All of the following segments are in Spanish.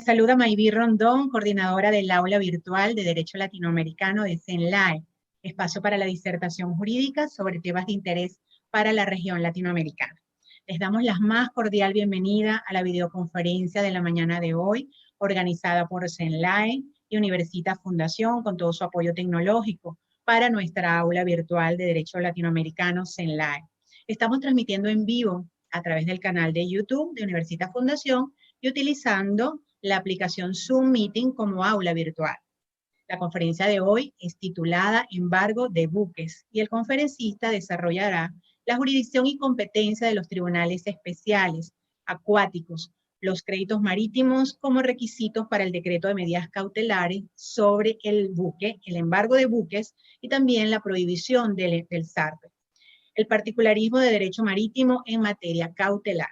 Saluda Mayví Rondón, coordinadora del aula virtual de Derecho Latinoamericano de CENLAE, espacio para la disertación jurídica sobre temas de interés para la región latinoamericana. Les damos la más cordial bienvenida a la videoconferencia de la mañana de hoy, organizada por CENLAE y Universitas Fundación con todo su apoyo tecnológico para nuestra aula virtual de Derecho Latinoamericano CENLAE. Estamos transmitiendo en vivo a través del canal de YouTube de Universitas Fundación y utilizando la aplicación Zoom Meeting como aula virtual. La conferencia de hoy es titulada Embargo de buques y el conferencista desarrollará la jurisdicción y competencia de los tribunales especiales acuáticos, los créditos marítimos como requisitos para el decreto de medidas cautelares sobre el buque, el embargo de buques y también la prohibición del zarpe. El particularismo de derecho marítimo en materia cautelar.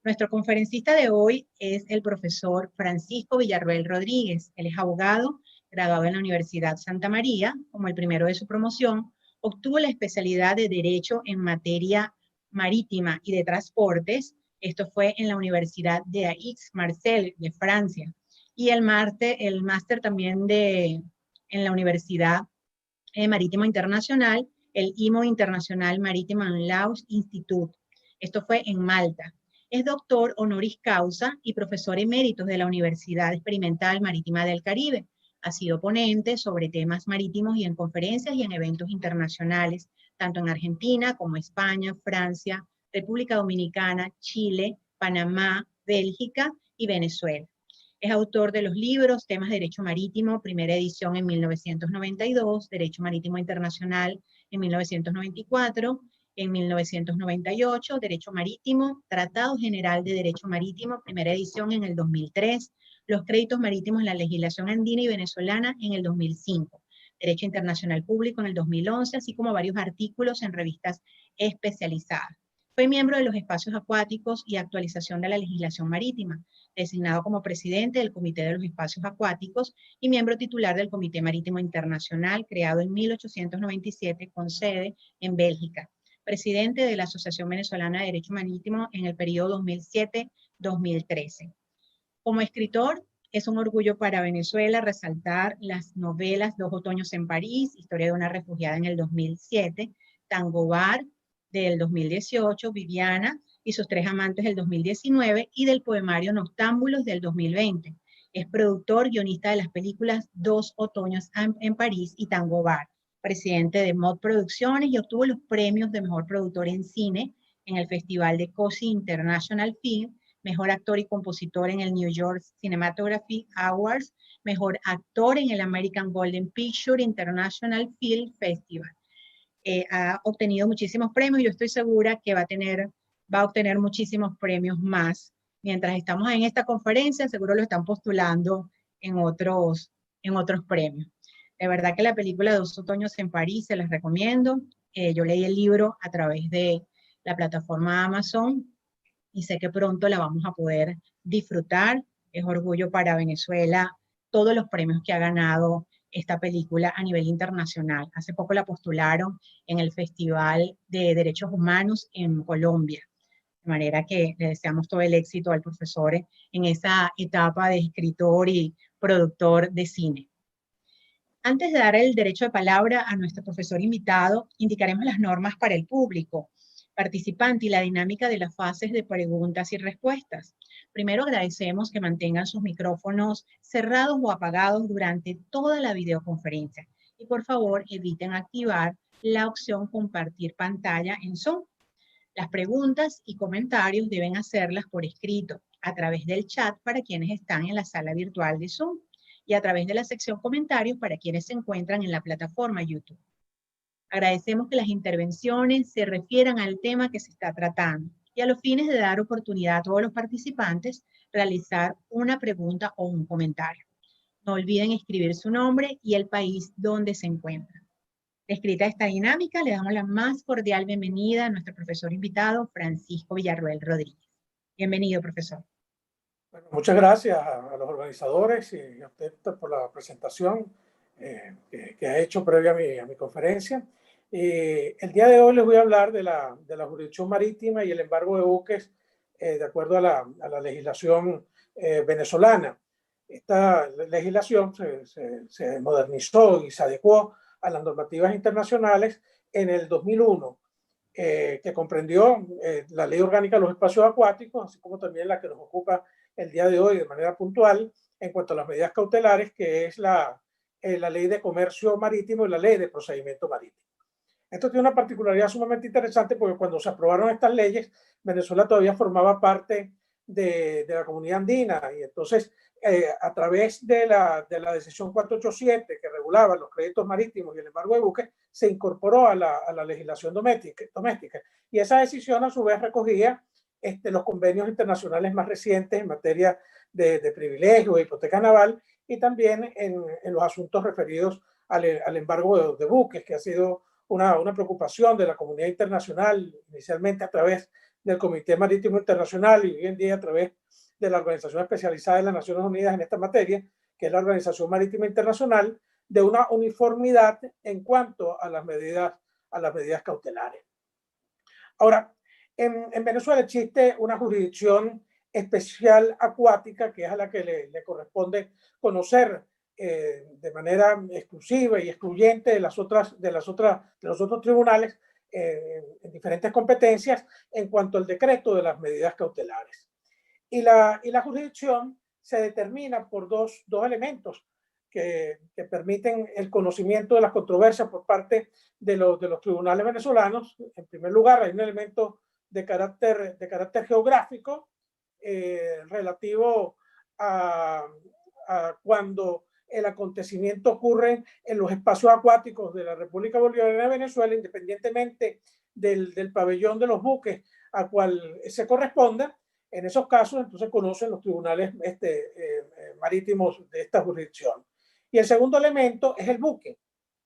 Nuestro conferencista de hoy es el profesor Francisco Villarroel Rodríguez. Él es abogado, graduado en la Universidad Santa María, como el primero de su promoción, obtuvo la especialidad de Derecho en materia marítima y de transportes. Esto fue en la Universidad de Aix-Marseille, de Francia. Y el máster también en la Universidad Marítima Internacional, el IMO Internacional Maritime and Law Institute. Esto fue en Malta. Es doctor honoris causa y profesor emérito de la Universidad Experimental Marítima del Caribe. Ha sido ponente sobre temas marítimos y en conferencias y en eventos internacionales, tanto en Argentina como España, Francia, República Dominicana, Chile, Panamá, Bélgica y Venezuela. Es autor de los libros Temas de Derecho Marítimo, primera edición en 1992, Derecho Marítimo Internacional en 1994, en 1998, Derecho Marítimo, Tratado General de Derecho Marítimo, primera edición en el 2003, Los créditos marítimos en la legislación andina y venezolana en el 2005, Derecho Internacional Público en el 2011, así como varios artículos en revistas especializadas. Fue miembro de los espacios acuáticos y actualización de la legislación marítima, designado como presidente del Comité de los Espacios Acuáticos y miembro titular del Comité Marítimo Internacional, creado en 1897 con sede en Bélgica. Presidente de la Asociación Venezolana de Derecho Marítimo en el periodo 2007-2013. Como escritor, es un orgullo para Venezuela resaltar las novelas Dos otoños en París, Historia de una refugiada en el 2007, Tango Bar del 2018, Viviana y sus tres amantes del 2019 y del poemario Noctámbulos del 2020. Es productor, guionista de las películas Dos otoños en París y Tango Bar, presidente de Mod Producciones y obtuvo los premios de Mejor Productor en Cine en el Festival de Cosi International Film, Mejor Actor y Compositor en el New York Cinematography Awards, Mejor Actor en el American Golden Picture International Film Festival. Ha obtenido muchísimos premios y yo estoy segura que va a obtener muchísimos premios más. Mientras estamos en esta conferencia, seguro lo están postulando en otros premios. De verdad que la película Dos otoños en París se las recomiendo. Yo leí el libro a través de la plataforma Amazon y sé que pronto la vamos a poder disfrutar. Es orgullo para Venezuela todos los premios que ha ganado esta película a nivel internacional. Hace poco la postularon en el Festival de Derechos Humanos en Colombia. De manera que le deseamos todo el éxito al profesor en esa etapa de escritor y productor de cine. Antes de dar el derecho de palabra a nuestro profesor invitado, indicaremos las normas para el público participante y la dinámica de las fases de preguntas y respuestas. Primero agradecemos que mantengan sus micrófonos cerrados o apagados durante toda la videoconferencia y por favor eviten activar la opción compartir pantalla en Zoom. Las preguntas y comentarios deben hacerlas por escrito a través del chat para quienes están en la sala virtual de Zoom y a través de la sección comentarios para quienes se encuentran en la plataforma YouTube. Agradecemos que las intervenciones se refieran al tema que se está tratando y a los fines de dar oportunidad a todos los participantes realizar una pregunta o un comentario. No olviden escribir su nombre y el país donde se encuentran. Descrita esta dinámica, le damos la más cordial bienvenida a nuestro profesor invitado, Francisco Villarroel Rodríguez. Bienvenido, profesor. Bueno, muchas gracias a los organizadores y a usted por la presentación que ha hecho previa a mi conferencia. El día de hoy les voy a hablar de la jurisdicción marítima y el embargo de buques de acuerdo a la legislación venezolana. esta legislación se modernizó y se adecuó a las normativas internacionales en el 2001, que comprendió la Ley Orgánica de los Espacios Acuáticos, así como también la que nos ocupa el día de hoy de manera puntual en cuanto a las medidas cautelares, que es la Ley de Comercio Marítimo y la Ley de Procedimiento Marítimo. Esto tiene una particularidad sumamente interesante porque cuando se aprobaron estas leyes, Venezuela todavía formaba parte de la comunidad andina y entonces a través de la decisión 487 que regulaba los créditos marítimos y el embargo de buques, se incorporó a la legislación doméstica. Y esa decisión a su vez recogía los convenios internacionales más recientes en materia de privilegios, de hipoteca naval y también en los asuntos referidos al embargo de buques, que ha sido una preocupación de la comunidad internacional, inicialmente a través del Comité Marítimo Internacional y hoy en día a través de la Organización Especializada de las Naciones Unidas en esta materia, que es la Organización Marítima Internacional, de una uniformidad en cuanto a las medidas cautelares. Ahora, en Venezuela existe una jurisdicción especial acuática que es a la que le corresponde conocer de manera exclusiva y excluyente de los otros tribunales en diferentes competencias en cuanto al decreto de las medidas cautelares. Y la jurisdicción se determina por dos elementos que permiten el conocimiento de las controversias por parte de los tribunales venezolanos. En primer lugar, hay un elemento de carácter geográfico relativo a cuando el acontecimiento ocurre en los espacios acuáticos de la República Bolivariana de Venezuela, independientemente del pabellón de los buques a cual se corresponda. En esos casos, entonces, conocen los tribunales marítimos de esta jurisdicción. Y el segundo elemento es el buque.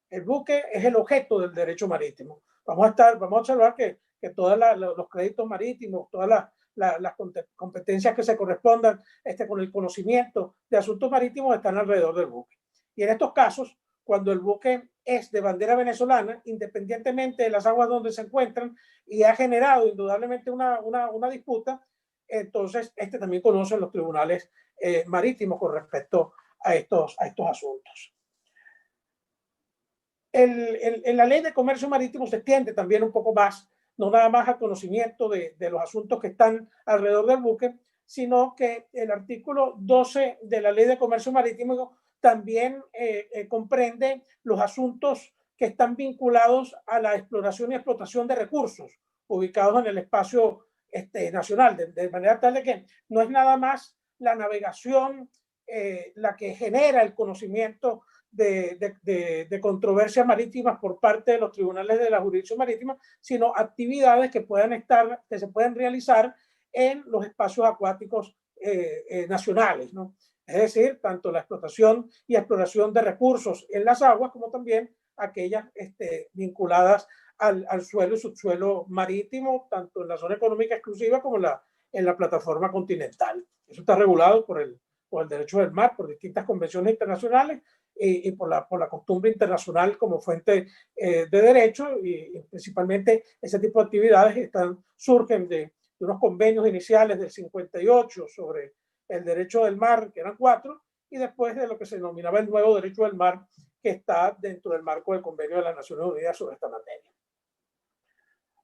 El buque es el objeto del derecho marítimo. Vamos a observar que todos los créditos marítimos, todas las competencias que se correspondan con el conocimiento de asuntos marítimos están alrededor del buque. Y en estos casos, cuando el buque es de bandera venezolana, independientemente de las aguas donde se encuentran, y ha generado indudablemente una disputa, entonces también conoce los tribunales marítimos con respecto a estos asuntos. En la ley de comercio marítimo se extiende también un poco más, no nada más al conocimiento de los asuntos que están alrededor del buque, sino que el artículo 12 de la ley de comercio marítimo también comprende los asuntos que están vinculados a la exploración y explotación de recursos ubicados en el espacio nacional, de manera tal de que no es nada más la navegación la que genera el conocimiento de controversias marítimas por parte de los tribunales de la jurisdicción marítima, sino actividades que se pueden realizar en los espacios acuáticos nacionales, ¿no? Es decir, tanto la explotación y exploración de recursos en las aguas como también aquellas vinculadas al suelo y subsuelo marítimo, tanto en la zona económica exclusiva como en la plataforma continental. Eso está regulado por el derecho del mar, por distintas convenciones internacionales y por la costumbre internacional como fuente de derecho, y principalmente ese tipo de actividades surgen de unos convenios iniciales del 58 sobre el derecho del mar, que eran 4, y después de lo que se denominaba el nuevo derecho del mar, que está dentro del marco del convenio de las Naciones Unidas sobre esta materia.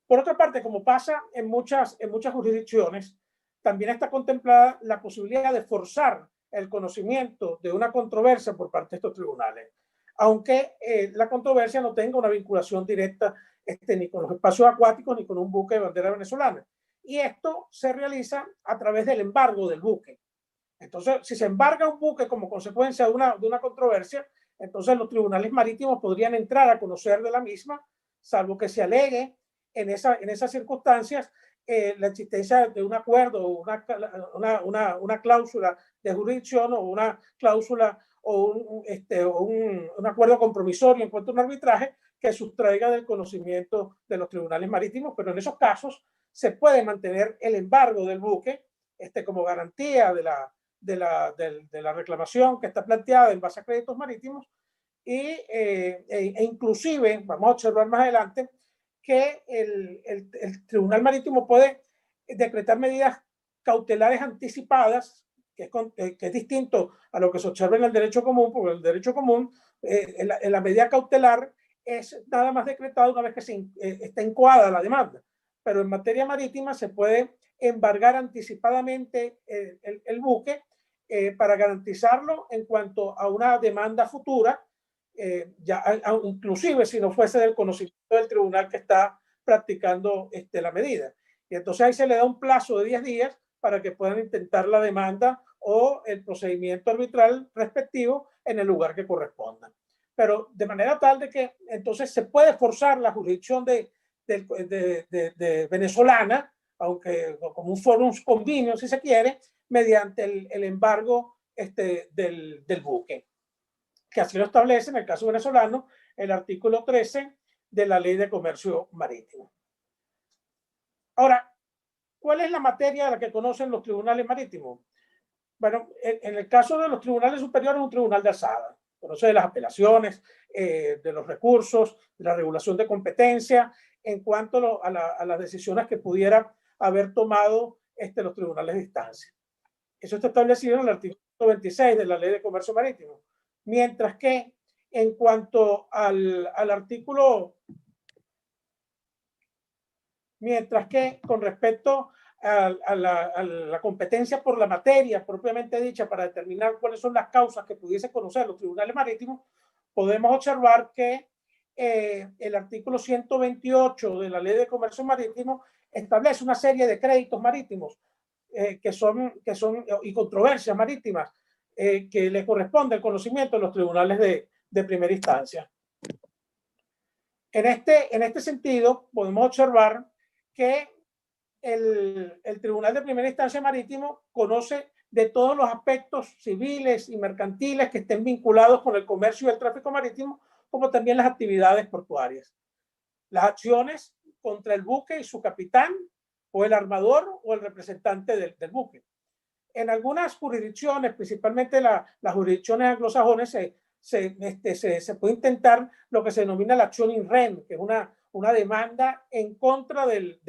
Por otra parte, como pasa en muchas jurisdicciones, también está contemplada la posibilidad de forzar el conocimiento de una controversia por parte de estos tribunales, aunque la controversia no tenga una vinculación directa ni con los espacios acuáticos ni con un buque de bandera venezolana. Y esto se realiza a través del embargo del buque. Entonces, si se embarga un buque como consecuencia de una controversia, entonces los tribunales marítimos podrían entrar a conocer de la misma, salvo que se alegue en esas circunstancias la existencia de un acuerdo o una cláusula de jurisdicción o una cláusula o un acuerdo compromisorio en cuanto a un arbitraje que sustraiga del conocimiento de los tribunales marítimos, pero en esos casos se puede mantener el embargo del buque como garantía de la reclamación que está planteada en base a créditos marítimos e inclusive, vamos a observar más adelante, que el Tribunal Marítimo puede decretar medidas cautelares anticipadas que es distinto a lo que se observa en el derecho común, porque el derecho común, en la medida cautelar, es nada más decretado una vez que está incoada la demanda. Pero en materia marítima se puede embargar anticipadamente el buque para garantizarlo en cuanto a una demanda futura, inclusive si no fuese del conocimiento del tribunal que está practicando la medida. Y entonces ahí se le da un plazo de 10 días para que puedan intentar la demanda o el procedimiento arbitral respectivo en el lugar que corresponda. Pero de manera tal de que entonces se puede forzar la jurisdicción de venezolana, aunque como un forum convenio, si se quiere, mediante el embargo del buque, que así lo establece en el caso venezolano el artículo 13 de la Ley de Comercio Marítimo. Ahora, ¿cuál es la materia de la que conocen los tribunales marítimos? Bueno, en el caso de los tribunales superiores, un tribunal de alzada. Conoce de las apelaciones, de los recursos, de la regulación de competencia, en cuanto a las decisiones que pudiera haber tomado los tribunales de instancia. Eso está establecido en el artículo 26 de la Ley de Comercio Marítimo. Mientras que en cuanto al artículo, mientras que con respecto a la competencia por la materia propiamente dicha para determinar cuáles son las causas que pudiesen conocer los tribunales marítimos, podemos observar que el artículo 128 de la Ley de Comercio Marítimo establece una serie de créditos marítimos que son y controversias marítimas que le corresponde el conocimiento de los tribunales de primera instancia. En este sentido, podemos observar que el Tribunal de Primera Instancia Marítimo conoce de todos los aspectos civiles y mercantiles que estén vinculados con el comercio y el tráfico marítimo, como también las actividades portuarias. Las acciones contra el buque y su capitán, o el armador, o el representante del buque. En algunas jurisdicciones, principalmente las jurisdicciones anglosajonas, se puede intentar lo que se denomina la acción in rem, que es una demanda en contra del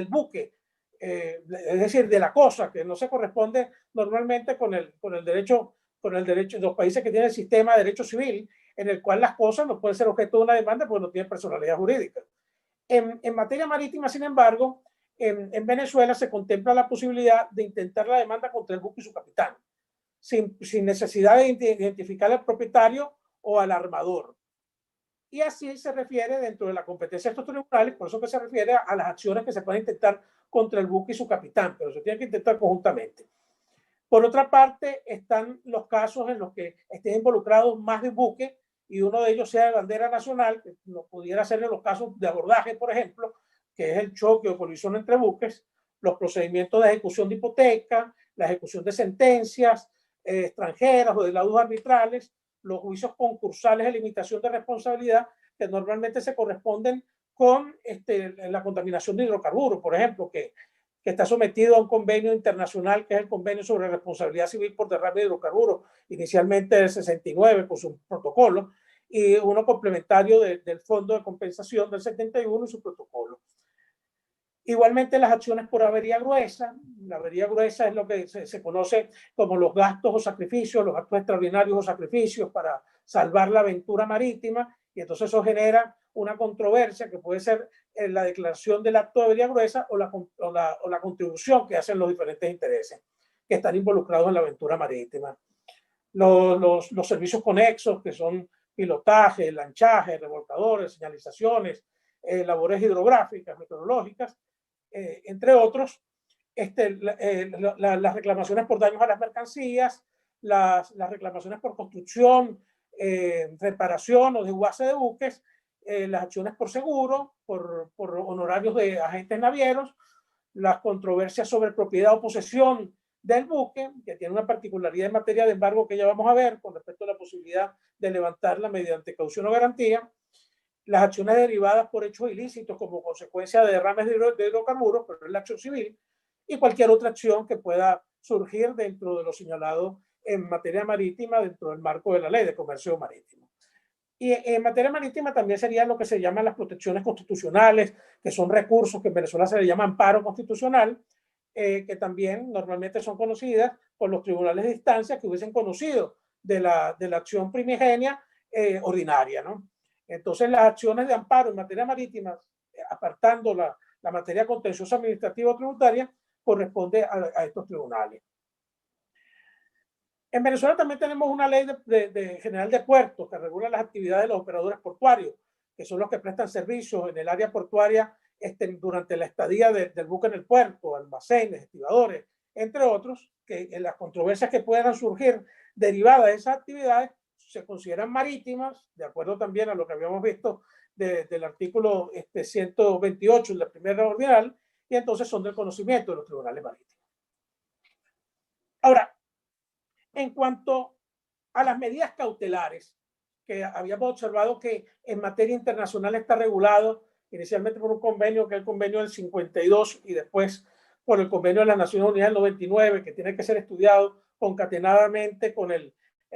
buque, es decir, de la cosa, que no se corresponde normalmente con el derecho de los países que tienen el sistema de derecho civil, en el cual las cosas no pueden ser objeto de una demanda porque no tienen personalidad jurídica. En materia marítima, sin embargo, en Venezuela se contempla la posibilidad de intentar la demanda contra el buque y su capitán, sin necesidad de identificar al propietario o al armador. Y así se refiere dentro de la competencia de estos tribunales, por eso que se refiere a las acciones que se pueden intentar contra el buque y su capitán, pero se tienen que intentar conjuntamente. Por otra parte, están los casos en los que estén involucrados más de un buque y uno de ellos sea de bandera nacional, que no pudiera ser en los casos de abordaje, por ejemplo, que es el choque o colisión entre buques, los procedimientos de ejecución de hipoteca, la ejecución de sentencias extranjeras o de laudos arbitrales, los juicios concursales de limitación de responsabilidad, que normalmente se corresponden con la contaminación de hidrocarburos, por ejemplo, que está sometido a un convenio internacional, que es el Convenio sobre Responsabilidad Civil por Derrame de Hidrocarburos, inicialmente del 69 con su protocolo, y uno complementario del Fondo de Compensación del 71 y su protocolo. Igualmente las acciones por avería gruesa. La avería gruesa es lo que se conoce como los gastos o sacrificios, los gastos extraordinarios o sacrificios para salvar la aventura marítima, y entonces eso genera una controversia que puede ser la declaración del acto de avería gruesa o la contribución que hacen los diferentes intereses que están involucrados en la aventura marítima. Los servicios conexos, que son pilotaje, lanchaje, remolcadores, señalizaciones, labores hidrográficas, meteorológicas, entre otros, las reclamaciones por daños a las mercancías, las reclamaciones por construcción, reparación o desguace de buques, las acciones por seguro, por honorarios de agentes navieros, las controversias sobre propiedad o posesión del buque, que tiene una particularidad en materia de embargo que ya vamos a ver con respecto a la posibilidad de levantarla mediante caución o garantía, las acciones derivadas por hechos ilícitos como consecuencia de derrames de hidrocarburos, pero es la acción civil, y cualquier otra acción que pueda surgir dentro de lo señalado en materia marítima dentro del marco de la Ley de Comercio Marítimo. Y en materia marítima también serían lo que se llaman las protecciones constitucionales, que son recursos que en Venezuela se le llama amparo constitucional, que también normalmente son conocidas por los tribunales de instancia que hubiesen conocido de la acción primigenia ordinaria, ¿no? Entonces, las acciones de amparo en materia marítima, apartando la materia contenciosa administrativa o tributaria, corresponde a estos tribunales. En Venezuela también tenemos una ley general de puertos que regula las actividades de los operadores portuarios, que son los que prestan servicios en el área portuaria durante la estadía del buque en el puerto, almacenes, estibadores, entre otros, que en las controversias que puedan surgir derivadas de esas actividades se consideran marítimas, de acuerdo también a lo que habíamos visto del artículo 128 de la primera ordinal, y entonces son del conocimiento de los tribunales marítimos. Ahora, en cuanto a las medidas cautelares, que habíamos observado que en materia internacional está regulado inicialmente por un convenio, que es el convenio del 52, y después por el convenio de las Naciones Unidas del 99, que tiene que ser estudiado concatenadamente con el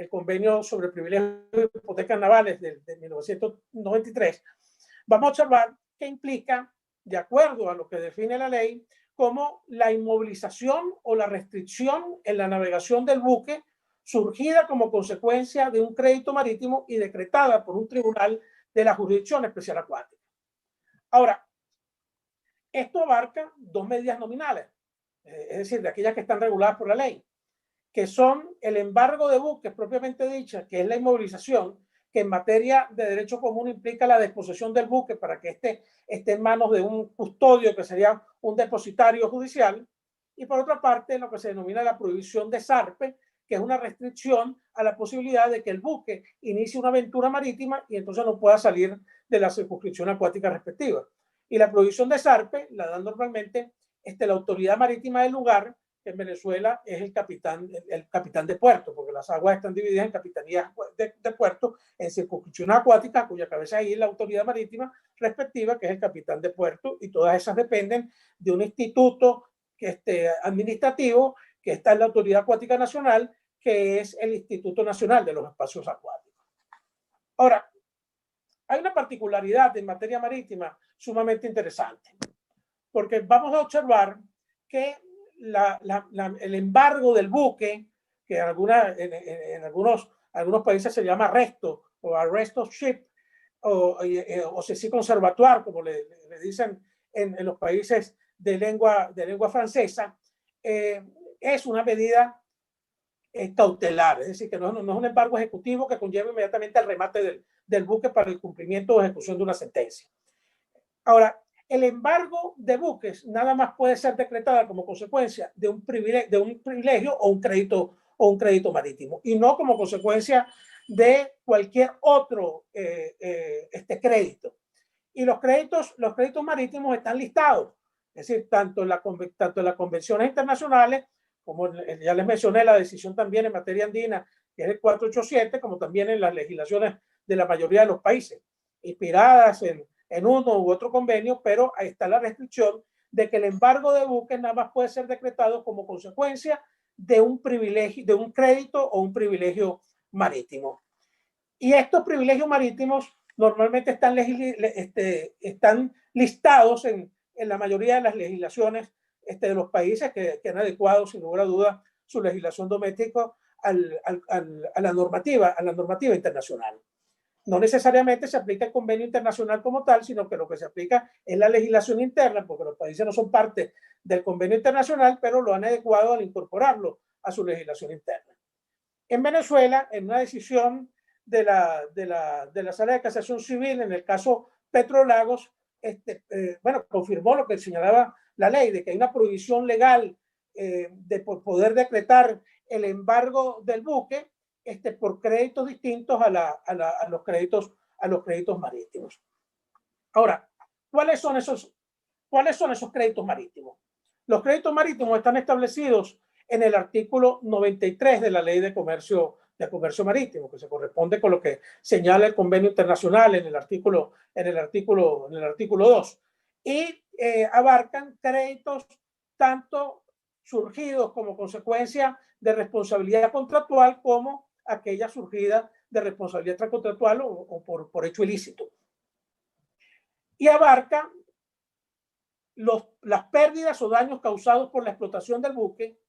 convenio sobre privilegios de hipotecas navales de 1993, vamos a observar que implica, de acuerdo a lo que define la ley, como la inmovilización o la restricción en la navegación del buque surgida como consecuencia de un crédito marítimo y decretada por un tribunal de la Jurisdicción Especial Acuática. Ahora, esto abarca dos medidas nominales, es decir, de aquellas que están reguladas por la ley, que son el embargo de buques propiamente dicha, que es la inmovilización, que en materia de derecho común implica la disposición del buque para que esté en manos de un custodio, que sería un depositario judicial, y por otra parte lo que se denomina la prohibición de zarpe, que es una restricción a la posibilidad de que el buque inicie una aventura marítima y entonces no pueda salir de la circunscripción acuática respectiva. Y la prohibición de zarpe la da normalmente la autoridad marítima del lugar, que en Venezuela es el capitán de puerto, porque las aguas están divididas en capitanías de puerto, en circunscripción acuática, cuya cabeza ahí es la autoridad marítima respectiva, que es el capitán de puerto, y todas esas dependen de un instituto administrativo que está en la Autoridad Acuática Nacional, que es el Instituto Nacional de los Espacios Acuáticos. Ahora, hay una particularidad en materia marítima sumamente interesante, porque vamos a observar que el embargo del buque, que en algunos países se llama arresto o arrest of ship, o ceci conservatoire, como le dicen en los países de lengua francesa, es una medida cautelar, es decir, que no es un embargo ejecutivo que conlleva inmediatamente el remate del buque para el cumplimiento o ejecución de una sentencia. Ahora, el embargo de buques nada más puede ser decretada como consecuencia de un privilegio o un crédito marítimo, y no como consecuencia de cualquier otro crédito. Y los créditos marítimos están listados, es decir, tanto en las convenciones internacionales, como ya les mencioné la decisión también en materia andina, que es el 487, como también en las legislaciones de la mayoría de los países, inspiradas en uno u otro convenio, pero ahí está la restricción de que el embargo de buques nada más puede ser decretado como consecuencia de un privilegio, de un crédito o un privilegio marítimo. Y estos privilegios marítimos normalmente están listados en la mayoría de las legislaciones de los países que han adecuado, sin lugar a duda, su legislación doméstica a la normativa internacional. No necesariamente se aplica el convenio internacional como tal, sino que lo que se aplica es la legislación interna, porque los países no son parte del convenio internacional, pero lo han adecuado al incorporarlo a su legislación interna. En Venezuela, en una decisión de la Sala de Casación Civil, en el caso Petrolagos, confirmó lo que señalaba la ley, de que hay una prohibición legal de poder decretar el embargo del buque por créditos distintos a los créditos marítimos. Ahora, ¿cuáles son esos créditos marítimos? Los créditos marítimos están establecidos en el artículo 93 de la Ley de Comercio Marítimo, que se corresponde con lo que señala el convenio internacional en el artículo 2, y abarcan créditos tanto surgidos como consecuencia de responsabilidad contractual como aquella surgida de responsabilidad extracontractual o por hecho ilícito. Y abarca las pérdidas o daños causados por la explotación del buque,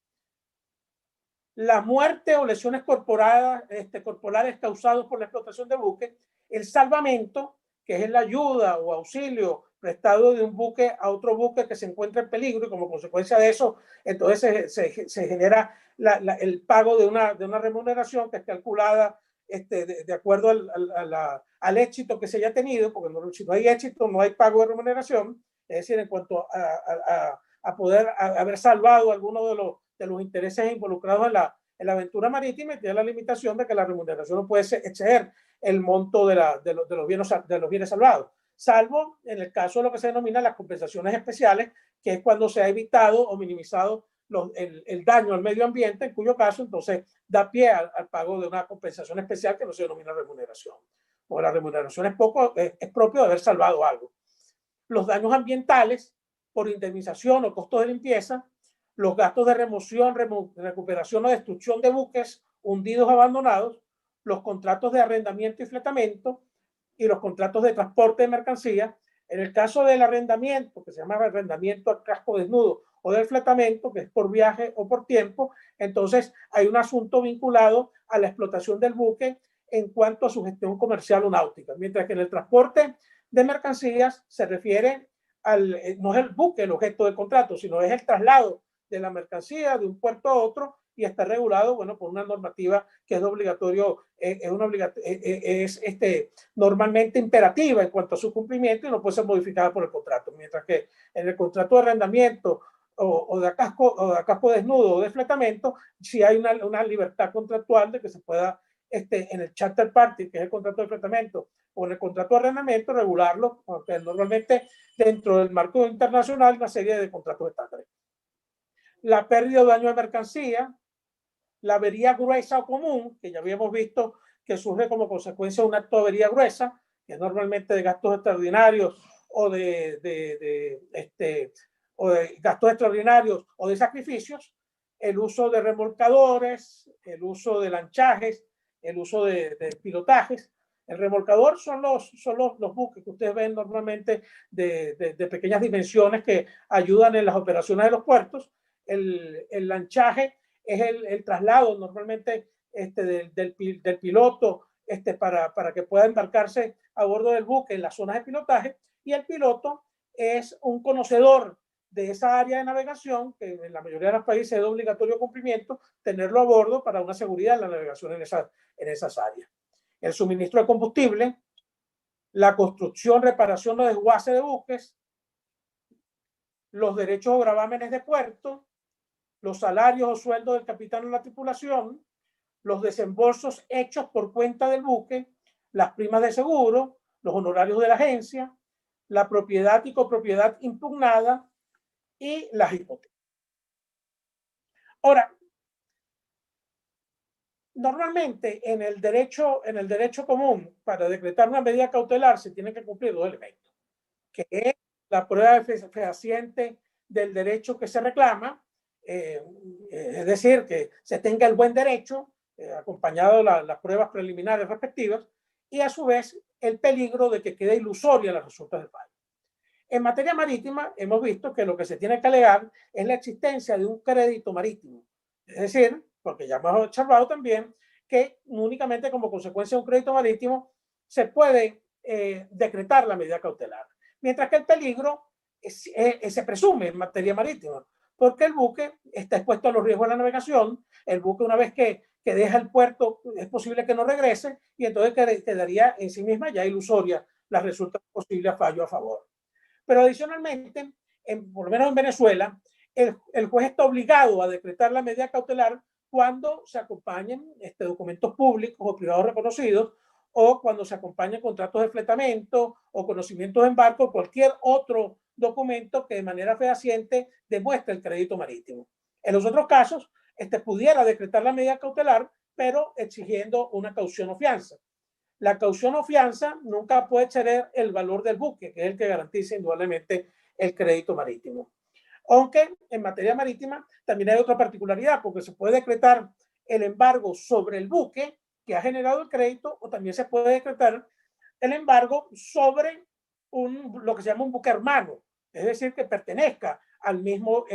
la muerte o lesiones corporales causados por la explotación del buque, el salvamento, que es la ayuda o auxilio prestado de un buque a otro buque que se encuentra en peligro, y como consecuencia de eso, entonces se genera el pago de una remuneración que es calculada de acuerdo al éxito que se haya tenido, porque si no hay éxito no hay pago de remuneración, es decir, en cuanto a poder haber salvado alguno de los intereses involucrados en la aventura marítima, y tiene la limitación de que la remuneración no puede exceder el monto de los bienes salvados, salvo en el caso de lo que se denomina las compensaciones especiales, que es cuando se ha evitado o minimizado el daño al medio ambiente, en cuyo caso entonces da pie al pago de una compensación especial que no se denomina remuneración. O la remuneración es propio de haber salvado algo. Los daños ambientales por indemnización o costos de limpieza, los gastos de remoción, recuperación o destrucción de buques hundidos o abandonados, los contratos de arrendamiento y fletamento y los contratos de transporte de mercancías. En el caso del arrendamiento, que se llama arrendamiento a casco desnudo, o del fletamento, que es por viaje o por tiempo, entonces hay un asunto vinculado a la explotación del buque en cuanto a su gestión comercial o náutica, mientras que en el transporte de mercancías se refiere no es el buque el objeto del contrato, sino es el traslado de la mercancía de un puerto a otro, y está regulado, bueno, por una normativa que es obligatorio, normalmente imperativa en cuanto a su cumplimiento y no puede ser modificada por el contrato, mientras que en el contrato de arrendamiento o de casco desnudo o de fletamento, sí hay una libertad contractual de que se pueda, en el charter party, que es el contrato de fletamento, o en el contrato de arrendamiento, regularlo, aunque normalmente dentro del marco internacional una serie de contratos estándares. La pérdida o daño de mercancía, la avería gruesa o común, que ya habíamos visto que surge como consecuencia de un acto de avería gruesa, que es normalmente de gastos extraordinarios o de gastos extraordinarios o de sacrificios, el uso de remolcadores, el uso de lanchajes, el uso de pilotajes. El remolcador son los buques que ustedes ven normalmente de pequeñas dimensiones que ayudan en las operaciones de los puertos. El lanchaje es el traslado normalmente del piloto para que pueda embarcarse a bordo del buque en las zonas de pilotaje, y el piloto es un conocedor de esa área de navegación que en la mayoría de los países es de obligatorio cumplimiento tenerlo a bordo para una seguridad en la navegación en esas áreas. El suministro de combustible, la construcción, reparación o desguace de buques, los derechos o gravámenes de puerto, los salarios o sueldos del capitán o la tripulación, los desembolsos hechos por cuenta del buque, las primas de seguro, los honorarios de la agencia, la propiedad y copropiedad impugnada y las hipotecas. Ahora, normalmente en el derecho común, para decretar una medida cautelar se tienen que cumplir dos elementos, que es la prueba fehaciente del derecho que se reclama, es decir, que se tenga el buen derecho, acompañado de las pruebas preliminares respectivas, y a su vez el peligro de que quede ilusoria las resultas del fallo. En materia marítima hemos visto que lo que se tiene que alegar es la existencia de un crédito marítimo, es decir, porque ya hemos observado también que únicamente como consecuencia de un crédito marítimo se puede decretar la medida cautelar, mientras que el peligro se presume en materia marítima, porque el buque está expuesto a los riesgos de la navegación. El buque, una vez que deja el puerto, es posible que no regrese, y entonces quedaría en sí misma ya ilusoria la resulta posible fallo a favor. Pero adicionalmente, por lo menos en Venezuela, el juez está obligado a decretar la medida cautelar cuando se acompañen documentos públicos o privados reconocidos, o cuando se acompañen contratos de fletamento o conocimientos de embarco, o cualquier otro documento que de manera fehaciente demuestre el crédito marítimo. En los otros casos, pudiera decretar la medida cautelar, pero exigiendo una caución o fianza. La caución o fianza nunca puede exceder el valor del buque, que es el que garantiza indudablemente el crédito marítimo. Aunque en materia marítima también hay otra particularidad, porque se puede decretar el embargo sobre el buque que ha generado el crédito, o también se puede decretar el embargo sobre lo que se llama un buque hermano, es decir, que pertenezca al mismo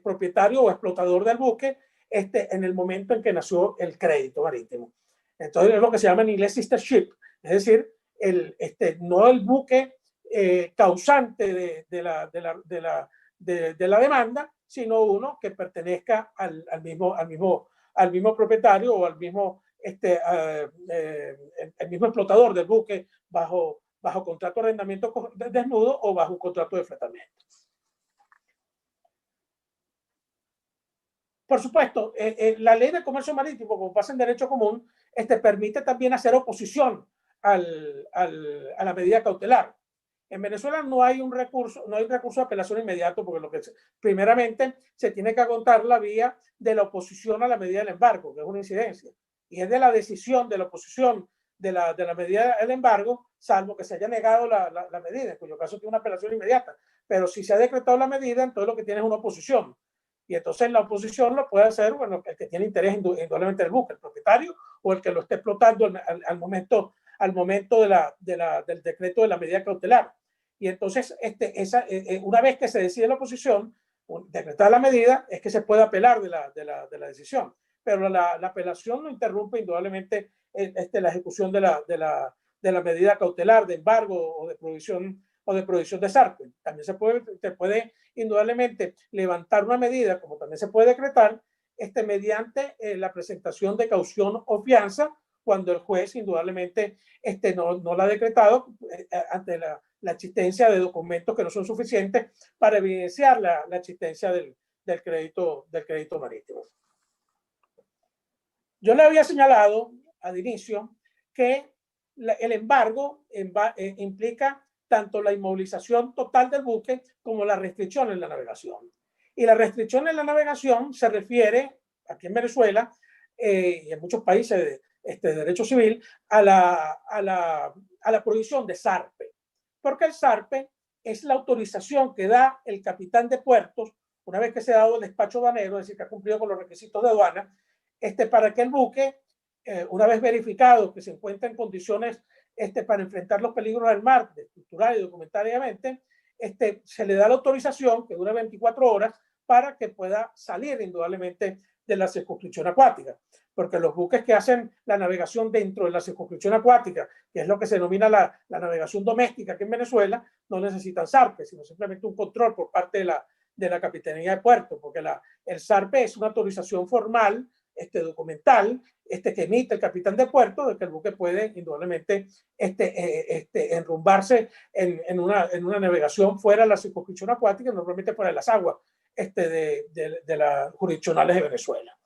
propietario o explotador del buque en el momento en que nació el crédito marítimo. Entonces es lo que se llama en inglés sister ship, es decir, no el buque causante de la demanda, sino uno que pertenezca al mismo propietario o al mismo, el mismo explotador del buque bajo contrato de arrendamiento desnudo o bajo un contrato de fletamiento. Por supuesto, la ley de comercio marítimo, como pasa en derecho común, permite también hacer oposición a la medida cautelar. En Venezuela no hay un recurso de apelación inmediato, porque primeramente se tiene que agotar la vía de la oposición a la medida del embargo, que es una incidencia, y es de la decisión de la oposición de la medida del embargo, salvo que se haya negado la medida, en cuyo caso tiene una apelación inmediata. Pero si se ha decretado la medida, entonces lo que tiene es una oposición. Y entonces la oposición lo puede hacer, bueno, el que tiene interés indudablemente el buque, el propietario, o el que lo esté explotando al momento del decreto de la medida cautelar. Y entonces, una vez que se decide la oposición, decretar la medida, es que se puede apelar de la decisión. Pero la apelación no interrumpe indudablemente la ejecución de la medida cautelar, de embargo o de prohibición de SARPE. También se puede indudablemente levantar una medida, como también se puede decretar, mediante la presentación de caución o fianza, cuando el juez indudablemente no la ha decretado ante la existencia de documentos que no son suficientes para evidenciar la existencia del crédito marítimo. Yo le había señalado al inicio que el embargo implica tanto la inmovilización total del buque como la restricción en la navegación. Y la restricción en la navegación se refiere, aquí en Venezuela y en muchos países de derecho civil, a la prohibición de SARPE. Porque el SARPE es la autorización que da el capitán de puertos, una vez que se ha dado el despacho aduanero, es decir, que ha cumplido con los requisitos de aduana, para que el buque, una vez verificado que se encuentra en condiciones para enfrentar los peligros del mar, estructural y documentariamente, se le da la autorización, que dura 24 horas, para que pueda salir indudablemente de la circunscripción acuática. Porque los buques que hacen la navegación dentro de la circunscripción acuática, que es lo que se denomina la navegación doméstica aquí en Venezuela, no necesitan SARPE, sino simplemente un control por parte de la Capitanía de Puerto, porque el SARPE es una autorización formal, documental, que emite el capitán de puerto, de que el buque puede indudablemente enrumbarse en una navegación fuera de la circunscripción acuática, normalmente fuera de las aguas de las jurisdiccionales de Venezuela.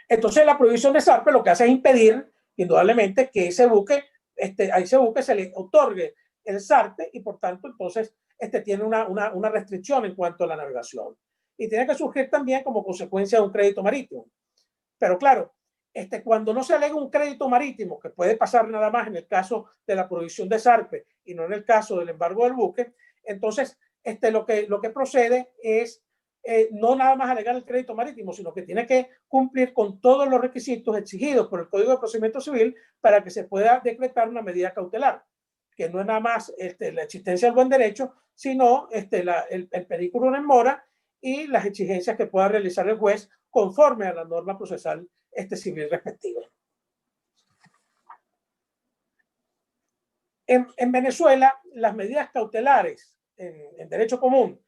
Entonces la prohibición de SARPE lo que hace es impedir indudablemente que a ese buque se le otorgue el SARPE y por tanto entonces tiene una restricción en cuanto a la navegación. Y tiene que surgir también como consecuencia de un crédito marítimo. Pero claro, cuando no se alega un crédito marítimo, que puede pasar nada más en el caso de la prohibición de SARPE y no en el caso del embargo del buque, entonces lo que procede es no nada más alegar el crédito marítimo, sino que tiene que cumplir con todos los requisitos exigidos por el Código de Procedimiento Civil para que se pueda decretar una medida cautelar, que no es nada más la existencia del buen derecho, sino el periculum in mora y las exigencias que pueda realizar el juez conforme a la norma procesal civil respectiva. En Venezuela, las medidas cautelares en derecho común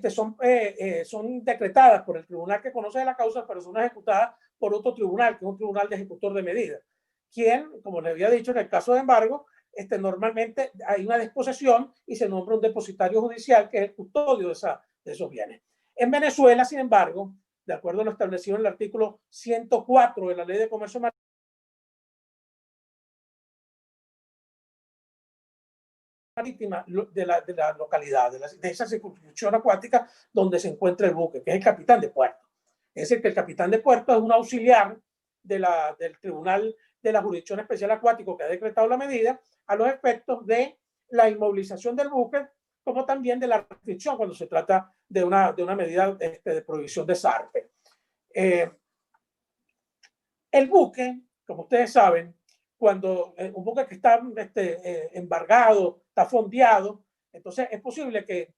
son decretadas por el tribunal que conoce de la causa, pero son ejecutadas por otro tribunal, que es un tribunal de ejecutor de medidas, quien, como le había dicho en el caso de embargo, normalmente hay una disposición y se nombra un depositario judicial que es el custodio de esos bienes. En Venezuela, sin embargo, de acuerdo a lo establecido en el artículo 104 de la Ley de Comercio Marítima de la localidad, de esa circunscripción acuática donde se encuentra el buque, que es el capitán de puerto. Es decir, que el capitán de puerto es un auxiliar del Tribunal de la Jurisdicción Especial Acuático que ha decretado la medida a los efectos de la inmovilización del buque, como también de la restricción cuando se trata de una medida de prohibición de SARPE. El buque, como ustedes saben, cuando un buque que está embargado, está fondeado, entonces es posible que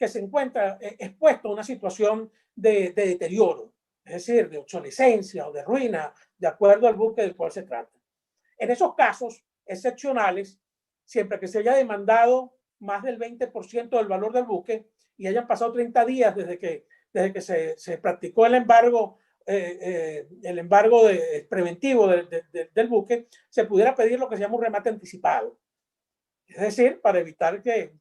que se encuentra expuesto a una situación de deterioro, es decir, de obsolescencia o de ruina, de acuerdo al buque del cual se trata. En esos casos excepcionales, siempre que se haya demandado más del 20% del valor del buque y hayan pasado 30 días desde que se practicó el embargo preventivo del buque, se pudiera pedir lo que se llama un remate anticipado. Es decir, para evitar que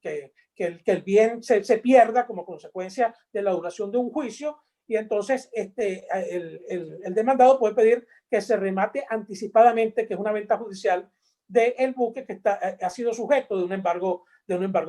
el bien se pierda como consecuencia de la duración de un juicio, y entonces el demandado puede pedir que se remate anticipadamente, que es una venta judicial del buque que ha sido sujeto de un embargo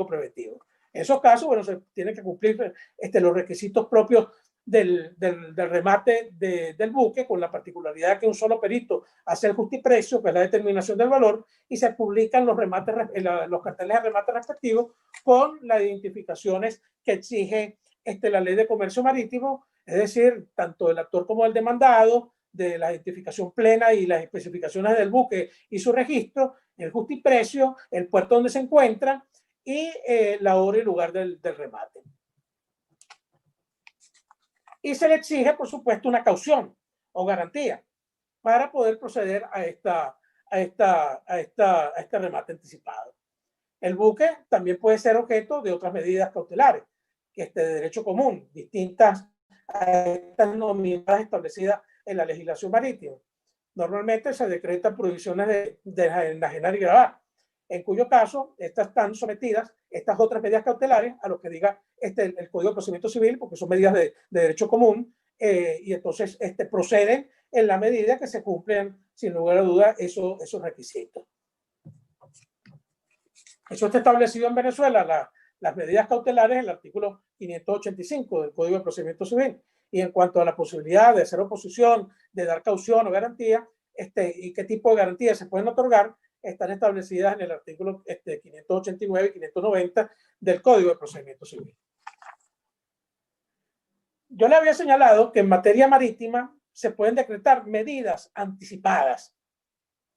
preventivo. En esos casos, bueno, se tienen que cumplir los requisitos propios del remate del buque, con la particularidad que un solo perito hace el justiprecio, que es la determinación del valor, y se publican los carteles de remate respectivos con las identificaciones que exige la Ley de Comercio Marítimo, es decir, tanto el actor como el demandado, de la identificación plena y las especificaciones del buque y su registro, el justiprecio, el puerto donde se encuentra y la hora y lugar del remate. Y se le exige, por supuesto, una caución o garantía para poder proceder a este remate anticipado. El buque también puede ser objeto de otras medidas cautelares de derecho común, distintas a estas nominadas establecidas en la legislación marítima. Normalmente se decretan prohibiciones de enajenar y gravar, en cuyo caso estas están sometidas, estas otras medidas cautelares, a lo que diga el Código de Procedimiento Civil, porque son medidas de derecho común, y entonces proceden en la medida que se cumplen, sin lugar a duda, esos requisitos. Eso está establecido en Venezuela, las medidas cautelares, en el artículo 585 del Código de Procedimiento Civil. Y en cuanto a la posibilidad de hacer oposición, de dar caución o garantía, y qué tipo de garantías se pueden otorgar, están establecidas en el artículo 589 y 590 del Código de Procedimiento Civil. Yo le había señalado que en materia marítima se pueden decretar medidas anticipadas,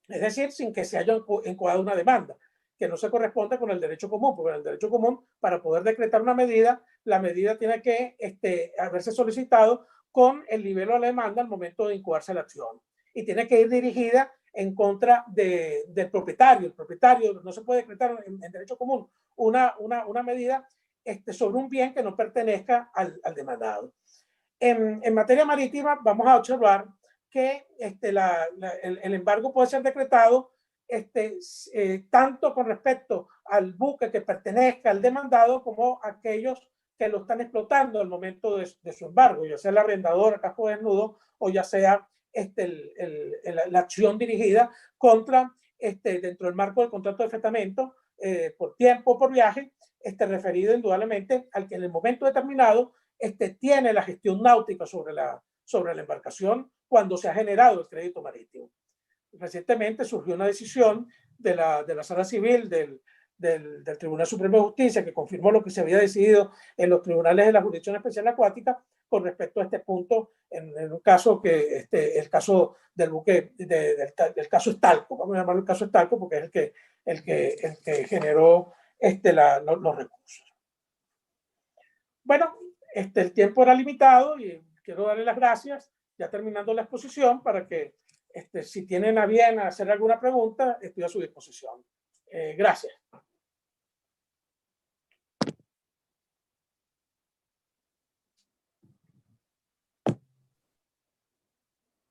es decir, sin que se haya encuadrado una demanda, que no se corresponde con el derecho común, porque en el derecho común, para poder decretar una medida, la medida tiene que haberse solicitado con el nivel de la demanda al momento de incoarse la acción, y tiene que ir dirigida en contra del propietario. El propietario no se puede decretar en derecho común una medida sobre un bien que no pertenezca al demandado. En materia marítima vamos a observar que el embargo puede ser decretado tanto con respecto al buque que pertenezca al demandado como a aquellos que lo están explotando al momento de su embargo, ya sea el arrendador a casco desnudo o ya sea la acción dirigida contra, dentro del marco del contrato de fletamento, por tiempo, por viaje, referido indudablemente al que en el momento determinado tiene la gestión náutica sobre la embarcación cuando se ha generado el crédito marítimo. Recientemente surgió una decisión de la Sala Civil del Tribunal Supremo de Justicia que confirmó lo que se había decidido en los tribunales de la Jurisdicción Especial Acuática con respecto a este punto, en un caso que el caso del buque, del caso Estalco, vamos a llamarlo el caso Estalco porque es el que generó los recursos. Bueno, el tiempo era limitado y quiero darle las gracias, ya terminando la exposición, para que si tienen a bien hacer alguna pregunta, estoy a su disposición. Gracias.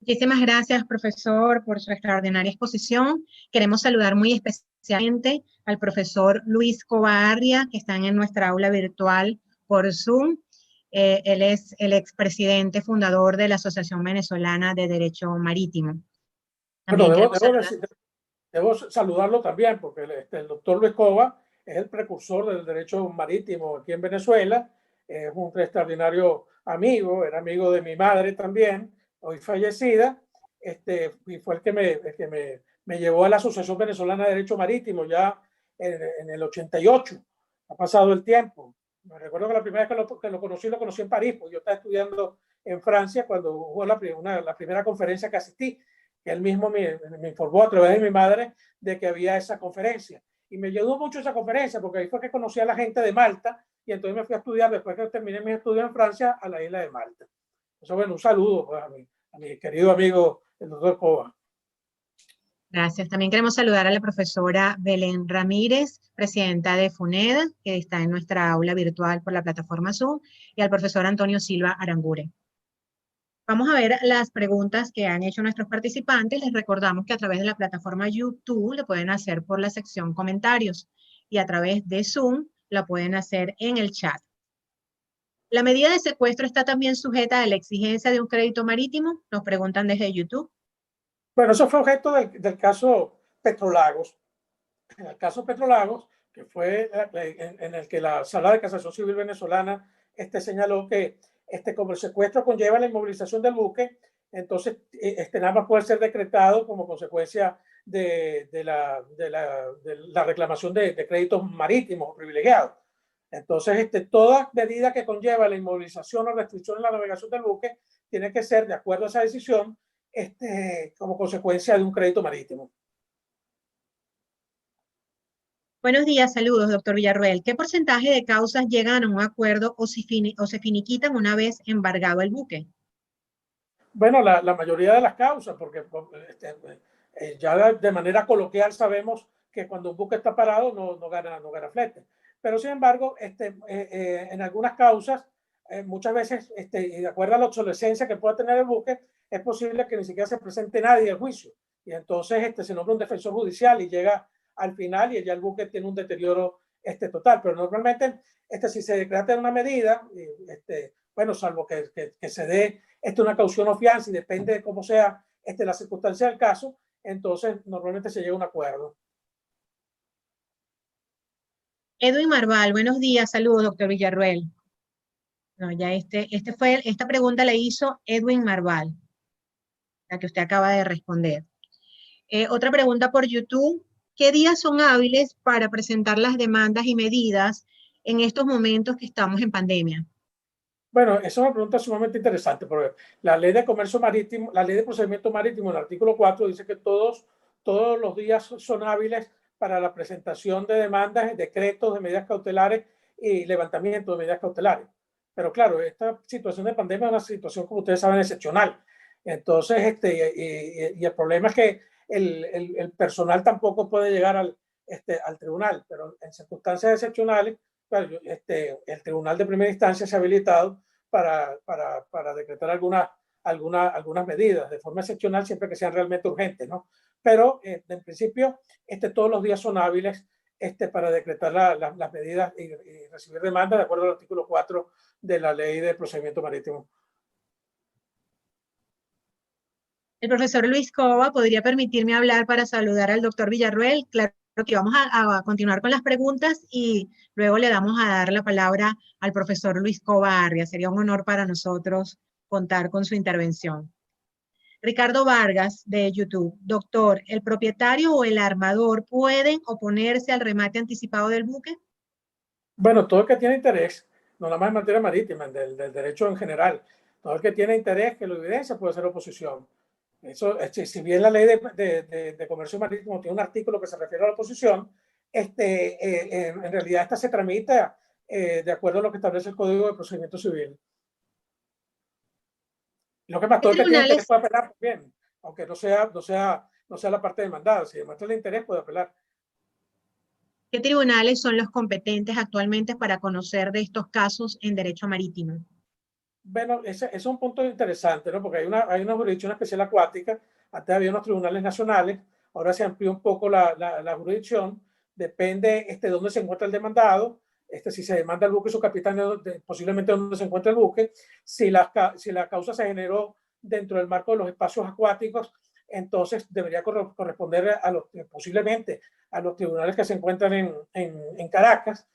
Muchísimas gracias, profesor, por su extraordinaria exposición. Queremos saludar muy especialmente al profesor Luis Covarria, que está en nuestra aula virtual por Zoom. Él es el expresidente fundador de la Asociación Venezolana de Derecho Marítimo. Bueno, debo saludarlo también, porque el doctor Luis Cova es el precursor del derecho marítimo aquí en Venezuela. Es un extraordinario amigo, era amigo de mi madre también, hoy fallecida, y fue el que me llevó a la Asociación Venezolana de Derecho Marítimo ya en el 88. Ha pasado el tiempo. Me recuerdo que la primera vez que lo conocí en París, porque yo estaba estudiando en Francia cuando hubo la primera conferencia que asistí. Él mismo me informó a través de mi madre de que había esa conferencia. Y me ayudó mucho esa conferencia, porque ahí fue que conocí a la gente de Malta, y entonces me fui a estudiar, después que terminé mis estudios en Francia, a la isla de Malta. Entonces, bueno, un saludo pues, a mi querido amigo, el doctor Cova. Gracias. También queremos saludar a la profesora Belén Ramírez, presidenta de FUNEDA, que está en nuestra aula virtual por la plataforma Zoom, y al profesor Antonio Silva Arangure. Vamos a ver las preguntas que han hecho nuestros participantes. Les recordamos que a través de la plataforma YouTube lo pueden hacer por la sección comentarios y a través de Zoom la pueden hacer en el chat. ¿La medida de secuestro está también sujeta a la exigencia de un crédito marítimo? Nos preguntan desde YouTube. Bueno, eso fue objeto del caso Petrolagos. En el caso Petrolagos, que fue en el que la Sala de Casación Civil venezolana señaló que como el secuestro conlleva la inmovilización del buque, entonces nada más puede ser decretado como consecuencia de la reclamación de créditos marítimos o privilegiados. Entonces, toda medida que conlleva la inmovilización o restricción en la navegación del buque tiene que ser, de acuerdo a esa decisión, como consecuencia de un crédito marítimo. Buenos días, saludos, doctor Villarroel. ¿Qué porcentaje de causas llegan a un acuerdo o se finiquitan una vez embargado el buque? Bueno, la mayoría de las causas, porque ya de manera coloquial sabemos que cuando un buque está parado no gana flete. Pero sin embargo, en algunas causas, muchas veces, y de acuerdo a la obsolescencia que pueda tener el buque, es posible que ni siquiera se presente nadie al juicio. Y entonces se nombra un defensor judicial y llega al final y ya el buque tiene un deterioro total. Pero normalmente, si se decreta una medida, bueno, salvo que se dé una caución o fianza y depende de cómo sea la circunstancia del caso, entonces normalmente se llega a un acuerdo. Edwin Marval, buenos días, saludos, doctor Villarroel. No, ya esta pregunta la hizo Edwin Marval, la que usted acaba de responder. Otra pregunta por YouTube. ¿Qué días son hábiles para presentar las demandas y medidas en estos momentos que estamos en pandemia? Bueno, esa es una pregunta sumamente interesante, porque la ley de comercio marítimo, la ley de procedimiento marítimo, en el artículo 4, dice que todos los días son hábiles para la presentación de demandas, decretos de medidas cautelares y levantamiento de medidas cautelares. Pero claro, esta situación de pandemia es una situación, como ustedes saben, excepcional. Entonces, y el problema es que el personal tampoco puede llegar al tribunal, pero en circunstancias excepcionales, claro, el tribunal de primera instancia se ha habilitado para decretar algunas medidas de forma excepcional, siempre que sean realmente urgentes, ¿no? Pero en principio, todos los días son hábiles para decretar las medidas y recibir demandas de acuerdo al artículo 4 de la Ley de Procedimiento Marítimo. El profesor Luis Cova, ¿podría permitirme hablar para saludar al doctor Villarroel? Claro que vamos a continuar con las preguntas y luego le damos a dar la palabra al profesor Luis Cova Arria. Sería un honor para nosotros contar con su intervención. Ricardo Vargas, de YouTube. Doctor, ¿el propietario o el armador pueden oponerse al remate anticipado del buque? Bueno, todo el que tiene interés, no nada más en materia marítima, del derecho en general, todo el que tiene interés que lo evidencia puede hacer oposición. Eso, si bien la ley de comercio marítimo tiene un artículo que se refiere a la oposición, en realidad esta se tramita de acuerdo a lo que establece el Código de Procedimiento Civil. Lo que más, todo el que tiene interés puede apelar también, aunque no sea la parte demandada. Si demuestra el interés, puede apelar. ¿Qué tribunales son los competentes actualmente para conocer de estos casos en derecho marítimo? Bueno, ese es un punto interesante, ¿no? Porque hay una jurisdicción especial acuática. Antes había unos tribunales nacionales, ahora se amplió un poco la jurisdicción. Depende de dónde se encuentra el demandado. Si se demanda el buque y su capitán, posiblemente dónde se encuentra el buque. Si la causa se generó dentro del marco de los espacios acuáticos, entonces debería corresponder posiblemente a los tribunales que se encuentran en Caracas.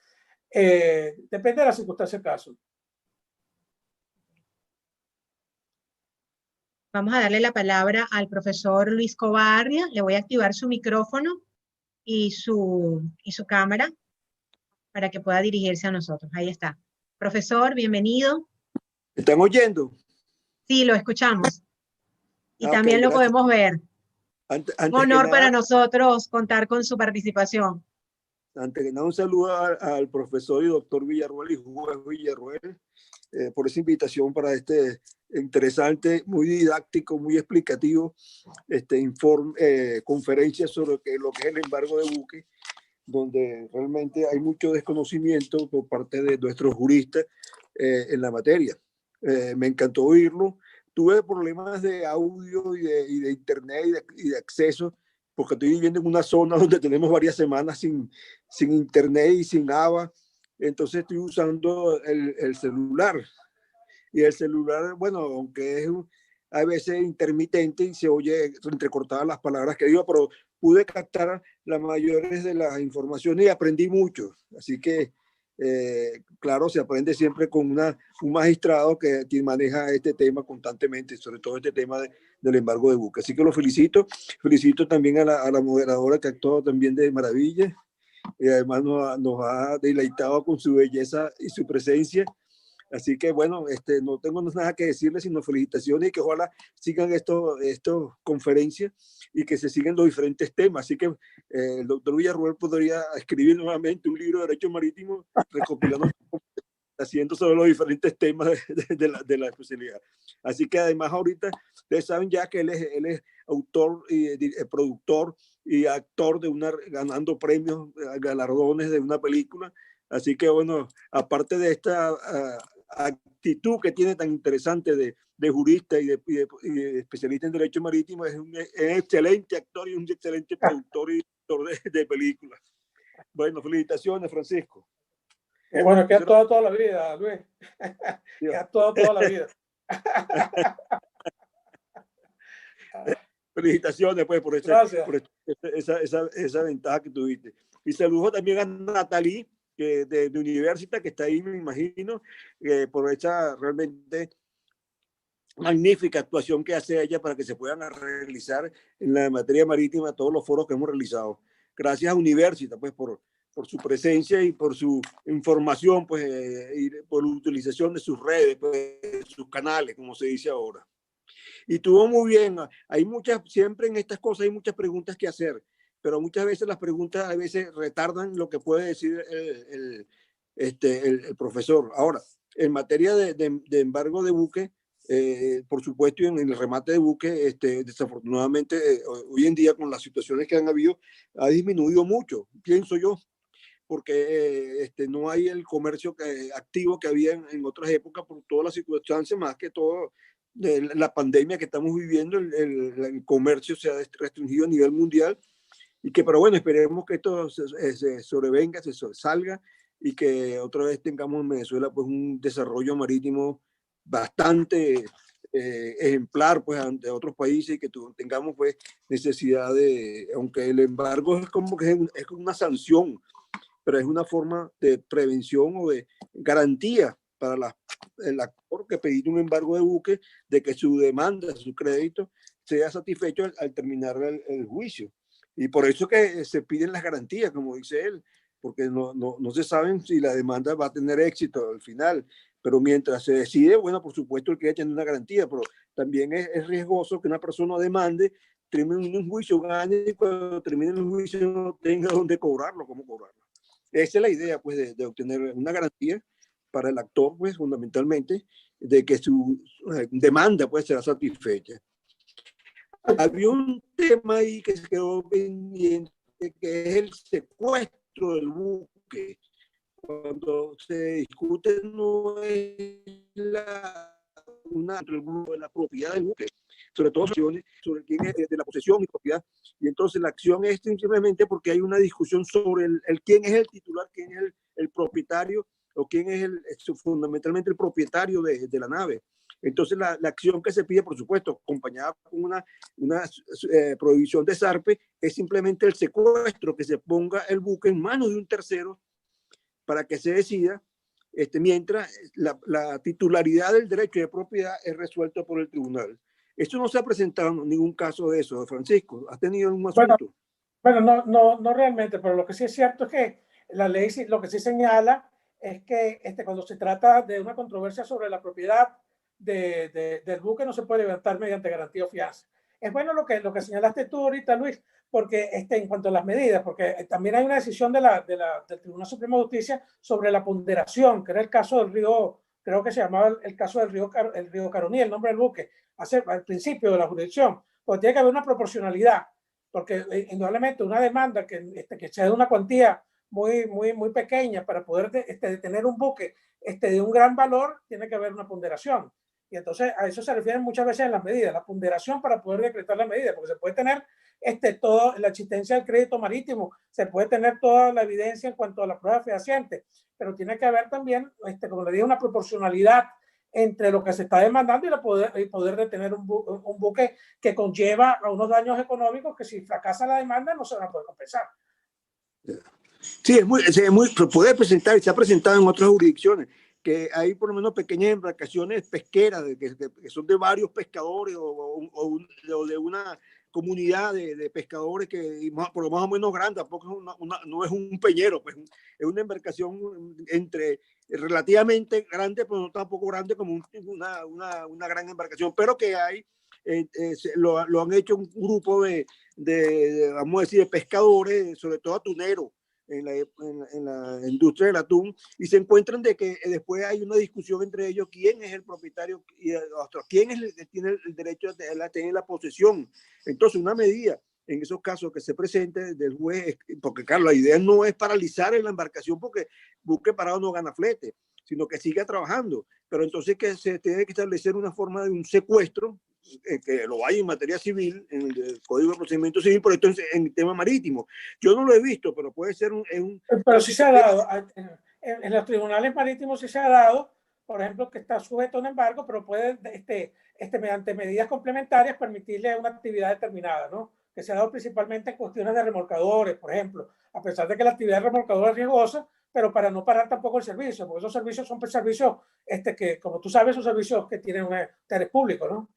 Depende de la circunstancia del caso. Vamos a darle la palabra al profesor Luis Cova Arria. Le voy a activar su micrófono y su cámara para que pueda dirigirse a nosotros. Ahí está. Profesor, bienvenido. ¿Me están oyendo? Sí, lo escuchamos. Y también Okay, lo podemos ver. Antes Un honor que nada, para nosotros contar con su participación. Antes que nada, un saludo al profesor y doctor Villarroel y juez Villarroel por esa invitación para este interesante, muy didáctico, muy explicativo, conferencia sobre lo que es el embargo de buques, donde realmente hay mucho desconocimiento por parte de nuestros juristas en la materia. Me encantó oírlo. Tuve problemas de audio y de internet y de acceso, porque estoy viviendo en una zona donde tenemos varias semanas sin internet y sin agua. Entonces estoy usando el celular. Y el celular, bueno, aunque es a veces intermitente y se oye entrecortadas las palabras que digo, pero pude captar las mayores de las informaciones y aprendí mucho. Así que, claro, se aprende siempre con un magistrado que maneja este tema constantemente, sobre todo este tema del embargo de buques. Así que lo felicito. Felicito también a la moderadora que actuó también de maravilla y además nos ha deleitado con su belleza y su presencia. Así que bueno, no tengo nada que decirles sino felicitaciones y que ojalá sigan estos conferencias y que se sigan los diferentes temas. Así que el doctor Villarroel podría escribir nuevamente un libro de Derecho Marítimo recopilando, haciendo sobre los diferentes temas de la especialidad. Así que además ahorita ustedes saben ya que él es autor y productor y actor ganando premios, galardones de una película. Así que bueno, aparte de esta actitud que tiene tan interesante de jurista y de especialista en derecho marítimo, es un excelente actor y un excelente productor y director de películas. Bueno, felicitaciones, Francisco. Bueno, que ha actuado toda la vida, Luis. Que ha actuado toda la vida. Felicitaciones pues por esa ventaja que tuviste. Y saludo también a Natalie de Universitas, que está ahí, me imagino, por esa realmente magnífica actuación que hace ella para que se puedan realizar en la materia marítima todos los foros que hemos realizado. Gracias a Universitas pues por su presencia y por su información, pues, y por la utilización de sus redes, pues, sus canales, como se dice ahora. Y estuvo muy bien. Siempre en estas cosas hay muchas preguntas que hacer, pero muchas veces las preguntas a veces retardan lo que puede decir el profesor. Ahora, en materia de embargo de buque, por supuesto, en el remate de buque, desafortunadamente, hoy en día con las situaciones que han habido, ha disminuido mucho, pienso yo, porque no hay el comercio activo que había en otras épocas por todas las circunstancias, más que todo de la pandemia que estamos viviendo, el comercio se ha restringido a nivel mundial y que, pero bueno, esperemos que esto se sobrevenga, se salga y que otra vez tengamos en Venezuela pues un desarrollo marítimo bastante ejemplar pues ante otros países y que tengamos pues necesidad aunque el embargo es como que es una sanción, pero es una forma de prevención o de garantía para el actor que pedir un embargo de buque de que su demanda, su crédito, sea satisfecho al terminar el juicio. Y por eso que se piden las garantías, como dice él, porque no se saben si la demanda va a tener éxito al final. Pero mientras se decide, bueno, por supuesto, él quiere tener una garantía, pero también es riesgoso que una persona demande, termine un juicio, gane y cuando termine el juicio no tenga dónde cobrarlo, cómo cobrarlo. Esa es la idea, pues, de obtener una garantía para el actor, pues, fundamentalmente, de que su demanda, pues, será satisfecha. Había un tema ahí que se quedó pendiente, que es el secuestro del buque. Cuando se discute no es la propiedad del buque, sobre todo sobre quién es de la posesión y propiedad. Y entonces la acción es simplemente porque hay una discusión sobre quién es el titular, quién es el propietario o quién es fundamentalmente el propietario de la nave. Entonces la acción que se pide, por supuesto, acompañada con una prohibición de zarpe, es simplemente el secuestro, que se ponga el buque en manos de un tercero para que se decida, mientras la titularidad del derecho de propiedad es resuelta por el tribunal. Esto no se ha presentado en ningún caso de eso, Francisco. ¿Has tenido algún asunto? Bueno, no realmente, pero lo que sí es cierto es que la ley lo que sí señala es que cuando se trata de una controversia sobre la propiedad del buque no se puede levantar mediante garantía o fianza. Es bueno lo que señalaste tú ahorita, Luis, porque en cuanto a las medidas, porque también hay una decisión del Tribunal Supremo de Justicia sobre la ponderación, que era el caso del río, creo que se llamaba el caso del río Caroní, el nombre del buque, al principio de la jurisdicción, porque tiene que haber una proporcionalidad, porque indudablemente una demanda que sea de una cuantía muy pequeña para poder detener un buque de un gran valor, tiene que haber una ponderación. Y entonces a eso se refieren muchas veces en las medidas, la ponderación para poder decretar la medida, porque se puede tener toda la existencia del crédito marítimo, se puede tener toda la evidencia en cuanto a la prueba fehaciente, pero tiene que haber también, como le dije, una proporcionalidad entre lo que se está demandando y poder detener un buque que conlleva a unos daños económicos que si fracasa la demanda no se van a poder compensar. Sí, puede presentar y se ha presentado en otras jurisdicciones que hay por lo menos pequeñas embarcaciones pesqueras que son de varios pescadores o de una comunidad de pescadores que por lo más o menos grande, tampoco no es un peñero, pues es una embarcación relativamente grande, pero no tampoco grande como una gran embarcación, pero que hay, lo han hecho un grupo vamos a decir, de pescadores, sobre todo atuneros, en la industria del atún, y se encuentran de que después hay una discusión entre ellos quién es el propietario y quién es el que tiene el derecho a tener la posesión. Entonces una medida en esos casos que se presente del juez, porque claro, la idea no es paralizar en la embarcación porque buque parado no gana flete, sino que siga trabajando, pero entonces que se tiene que establecer una forma de un secuestro, que lo hay en materia civil, en el Código de Procedimiento Civil, por esto en el tema marítimo. Yo no lo he visto, pero puede ser Pero sí se ha dado, en los tribunales marítimos sí se ha dado, por ejemplo, que está sujeto a un embargo, pero puede, mediante medidas complementarias, permitirle una actividad determinada, ¿no? Que se ha dado principalmente en cuestiones de remolcadores, por ejemplo, a pesar de que la actividad de remolcador es riesgosa, pero para no parar tampoco el servicio, porque esos servicios son servicios que, como tú sabes, son servicios que tienen un interés público, ¿no?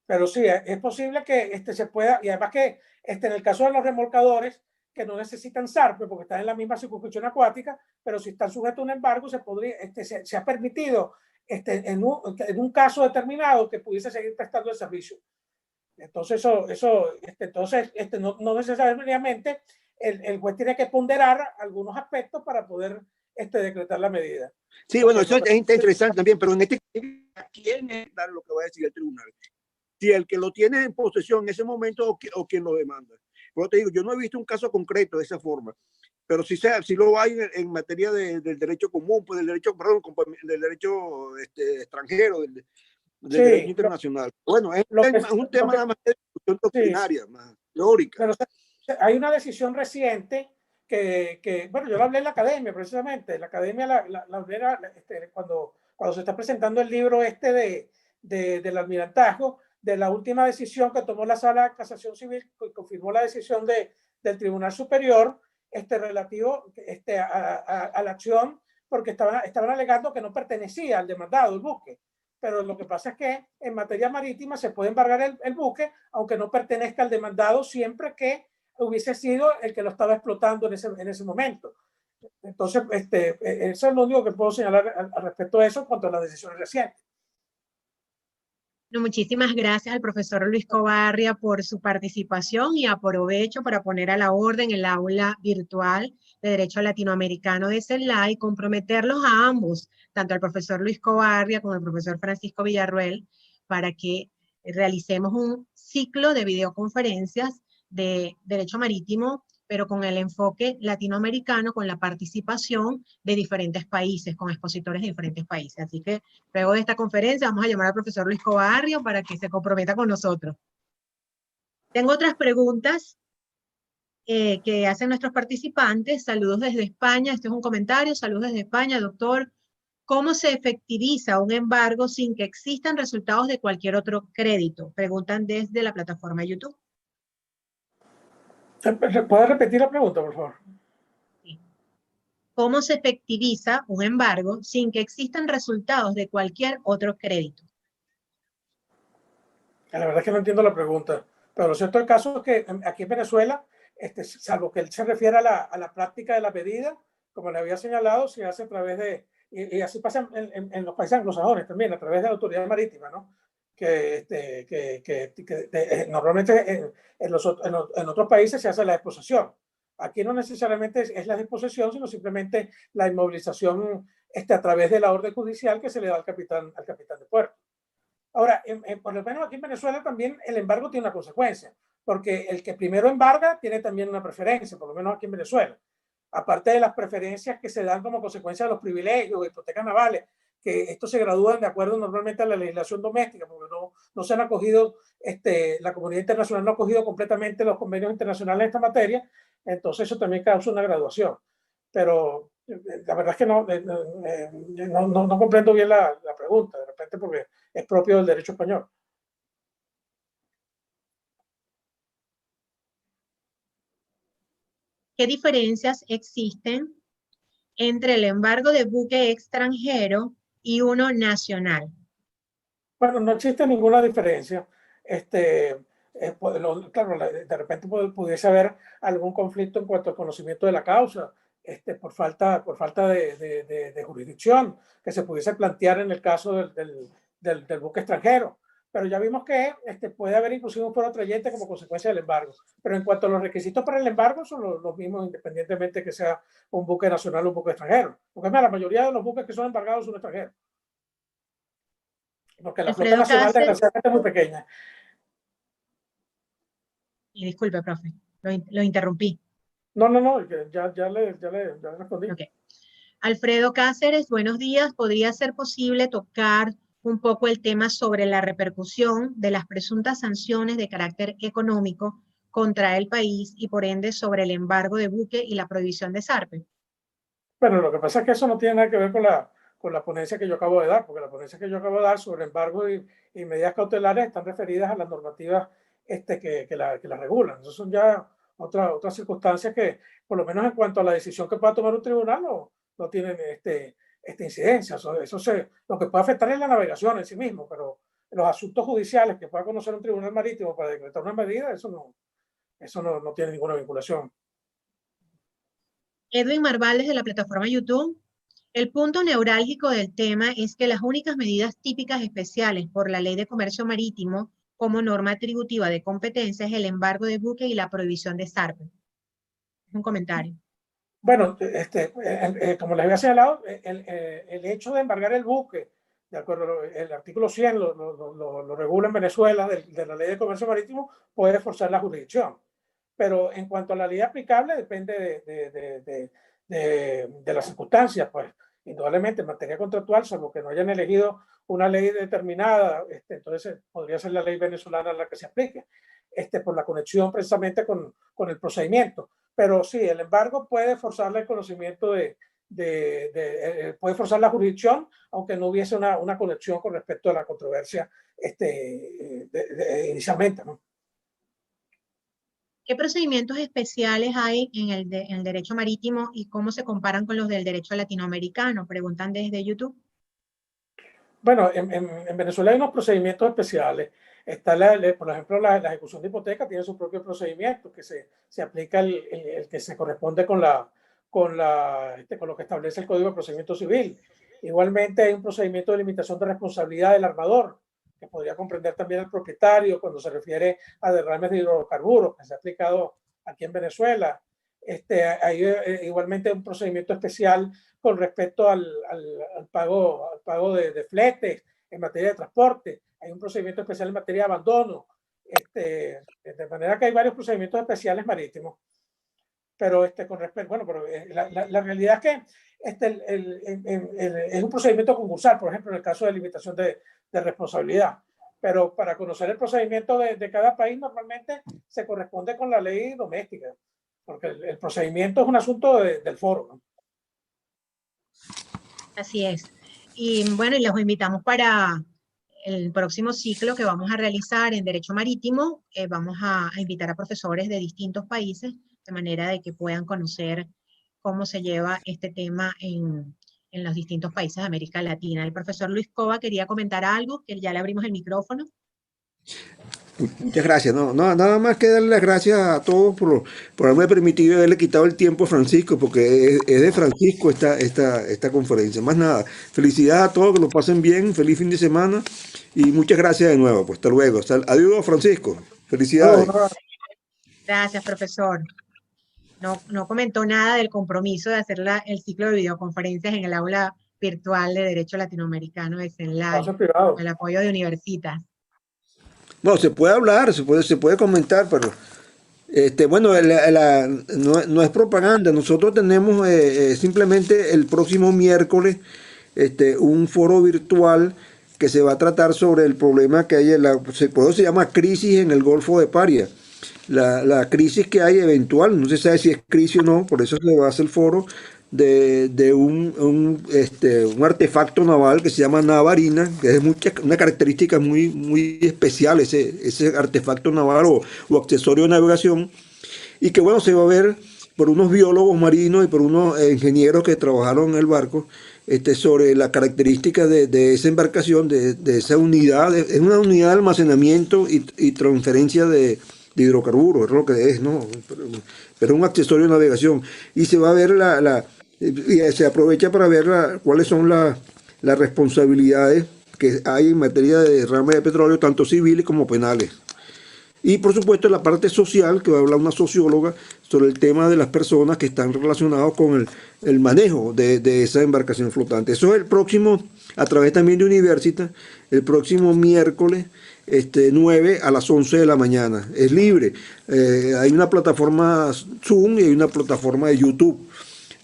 Pero sí, es posible que se pueda, y además que en el caso de los remolcadores, que no necesitan zarpe porque están en la misma circunscripción acuática, pero si están sujetos a un embargo, se ha permitido en un caso determinado que pudiese seguir prestando el servicio. Entonces, no necesariamente el juez tiene que ponderar algunos aspectos para poder decretar la medida. Sí, bueno, eso es interesante también, pero en este caso, ¿quién es lo que va a decir el tribunal? Si el que lo tiene en posesión en ese momento o quien lo demanda. Pero te digo, yo no he visto un caso concreto de esa forma, pero sí lo hay en materia del derecho común, pues del derecho extranjero, del derecho internacional. Bueno, es un tema nada más de discusión doctrinaria, más teórica. Pero hay una decisión reciente que bueno, yo la hablé en la academia precisamente. La academia la hablé cuando se está presentando el libro del almirantazgo, de la última decisión que tomó la Sala de Casación Civil, que confirmó la decisión del Tribunal Superior relativo a la acción, porque estaban alegando que no pertenecía al demandado el buque. Pero lo que pasa es que en materia marítima se puede embargar el buque, aunque no pertenezca al demandado, siempre que hubiese sido el que lo estaba explotando en ese momento. Entonces, eso es lo único que puedo señalar al respecto de eso en cuanto a las decisiones recientes. Muchísimas gracias al profesor Luis Covarria por su participación y aprovecho para poner a la orden el aula virtual de Derecho Latinoamericano de CELAI y comprometerlos a ambos, tanto al profesor Luis Covarria como al profesor Francisco Villarruel, para que realicemos un ciclo de videoconferencias de Derecho Marítimo, pero con el enfoque latinoamericano, con la participación de diferentes países, con expositores de diferentes países. Así que luego de esta conferencia vamos a llamar al profesor Luis Covarria para que se comprometa con nosotros. Tengo otras preguntas que hacen nuestros participantes. Saludos desde España. Este es un comentario. Saludos desde España, doctor. ¿Cómo se efectiviza un embargo sin que existan resultados de cualquier otro crédito? Preguntan desde la plataforma de YouTube. ¿Puede repetir la pregunta, por favor? Sí. ¿Cómo se efectiviza un embargo sin que existan resultados de cualquier otro crédito? La verdad es que no entiendo la pregunta, pero lo cierto del caso es que aquí en Venezuela, salvo que él se refiere a la práctica de la medida, como le había señalado, se hace a través y así pasa en los países anglosajones también, a través de la autoridad marítima, ¿no? normalmente en otros países se hace la desposesión. Aquí no necesariamente es la disposición, sino simplemente la inmovilización a través de la orden judicial que se le da al capitán de puerto. Ahora, por lo menos aquí en Venezuela también el embargo tiene una consecuencia, porque el que primero embarga tiene también una preferencia, por lo menos aquí en Venezuela. Aparte de las preferencias que se dan como consecuencia de los privilegios, hipotecas navales, que estos se gradúan de acuerdo normalmente a la legislación doméstica, porque no se han acogido, la comunidad internacional no ha acogido completamente los convenios internacionales en esta materia, entonces eso también causa una graduación. Pero la verdad es que no comprendo bien la pregunta, de repente porque es propio del derecho español. ¿Qué diferencias existen entre el embargo de buque extranjero y uno nacional? Bueno, no existe ninguna diferencia. Claro, de repente pudiese haber algún conflicto en cuanto al conocimiento de la causa, por falta de jurisdicción, que se pudiese plantear en el caso del buque extranjero. Pero ya vimos que puede haber inclusive un fuero trayente como consecuencia del embargo. Pero en cuanto a los requisitos para el embargo, son los mismos independientemente que sea un buque nacional o un buque extranjero. Porque la mayoría de los buques que son embargados son extranjeros. Porque la flota nacional desgraciadamente es muy pequeña. Y disculpe, profe, lo interrumpí. No, ya le respondí. Okay. Alfredo Cáceres, buenos días. ¿Podría ser posible tocar un poco el tema sobre la repercusión de las presuntas sanciones de carácter económico contra el país y por ende sobre el embargo de buque y la prohibición de zarpe? Bueno, lo que pasa es que eso no tiene nada que ver con la ponencia que yo acabo de dar, porque la ponencia que yo acabo de dar sobre embargo y medidas cautelares están referidas a las normativas que la regulan. Esas son ya otras circunstancias que, por lo menos en cuanto a la decisión que pueda tomar un tribunal, no tienen esta incidencia. Lo que puede afectar es la navegación en sí mismo, pero los asuntos judiciales que pueda conocer un tribunal marítimo para decretar una medida, eso no tiene ninguna vinculación. Edwin Marvales de la plataforma YouTube. El punto neurálgico del tema es que las únicas medidas típicas especiales por la Ley de Comercio Marítimo como norma atributiva de competencia es el embargo de buque y la prohibición de zarpe. Un comentario. Bueno, como les había señalado, el hecho de embargar el buque, de acuerdo, el artículo 100 lo regula en Venezuela de la Ley de Comercio Marítimo, puede forzar la jurisdicción. Pero en cuanto a la ley aplicable, depende de las circunstancias, pues indudablemente en materia contractual, salvo que no hayan elegido una ley determinada, entonces podría ser la ley venezolana la que se aplique, por la conexión precisamente con el procedimiento. Pero sí, el embargo puede forzarle el conocimiento puede forzar la jurisdicción, aunque no hubiese una conexión con respecto a la controversia inicialmente, ¿no? ¿Qué procedimientos especiales hay en el derecho marítimo y cómo se comparan con los del derecho latinoamericano? Preguntan desde YouTube. Bueno, en Venezuela hay unos procedimientos especiales. Está por ejemplo, la ejecución de hipoteca tiene su propio procedimiento que se aplica el que se corresponde con lo que establece el Código de Procedimiento Civil. Igualmente hay un procedimiento de limitación de responsabilidad del armador, que podría comprender también al propietario cuando se refiere a derrames de hidrocarburos, que se ha aplicado aquí en Venezuela. Hay igualmente un procedimiento especial con respecto al pago de fletes en materia de transporte. Hay un procedimiento especial en materia de abandono. De manera que hay varios procedimientos especiales marítimos. Pero con respecto, bueno, pero la realidad es que es un procedimiento concursal, por ejemplo, en el caso de limitación de responsabilidad. Pero para conocer el procedimiento de cada país, normalmente se corresponde con la ley doméstica, porque el procedimiento es un asunto del foro, ¿no? Así es. Y bueno, y los invitamos para el próximo ciclo que vamos a realizar en Derecho Marítimo. Vamos a invitar a profesores de distintos países, de manera de que puedan conocer cómo se lleva este tema en los distintos países de América Latina. El profesor Luis Cova quería comentar algo, que ya le abrimos el micrófono. Muchas gracias. No, no, nada más que darle las gracias a todos por haberme permitido haberle quitado el tiempo a Francisco, porque es de Francisco esta conferencia. Más nada, felicidades a todos, que lo pasen bien, feliz fin de semana y muchas gracias de nuevo. Pues hasta luego. Adiós, Francisco. Felicidades. Gracias, profesor. No comentó nada del compromiso de hacer el ciclo de videoconferencias en el aula virtual de Derecho Latinoamericano de CENLAI, con el apoyo de Universitas. Bueno, se puede hablar, se puede comentar, pero bueno, no es propaganda. Nosotros tenemos simplemente el próximo miércoles un foro virtual que se va a tratar sobre el problema que hay, por eso se llama crisis en el Golfo de Paria. La crisis que hay eventual, no se sabe si es crisis o no, por eso se va a hacer el foro de un artefacto naval que se llama Navarina, que es una característica muy especial, ese artefacto naval o accesorio de navegación, y que bueno, se va a ver por unos biólogos marinos y por unos ingenieros que trabajaron en el barco, sobre la característica de esa embarcación, de esa unidad. Es una unidad de almacenamiento y transferencia de hidrocarburos, es lo que es, ¿no? Pero es un accesorio de navegación. Y se va a ver y se aprovecha para ver cuáles son las responsabilidades que hay en materia de derrame de petróleo, tanto civiles como penales. Y por supuesto la parte social, que va a hablar una socióloga sobre el tema de las personas que están relacionadas con el manejo de esa embarcación flotante. Eso es el próximo, a través también de Universitas, el próximo miércoles 9 a las 11 de la mañana. Es libre. Hay una plataforma Zoom y hay una plataforma de YouTube.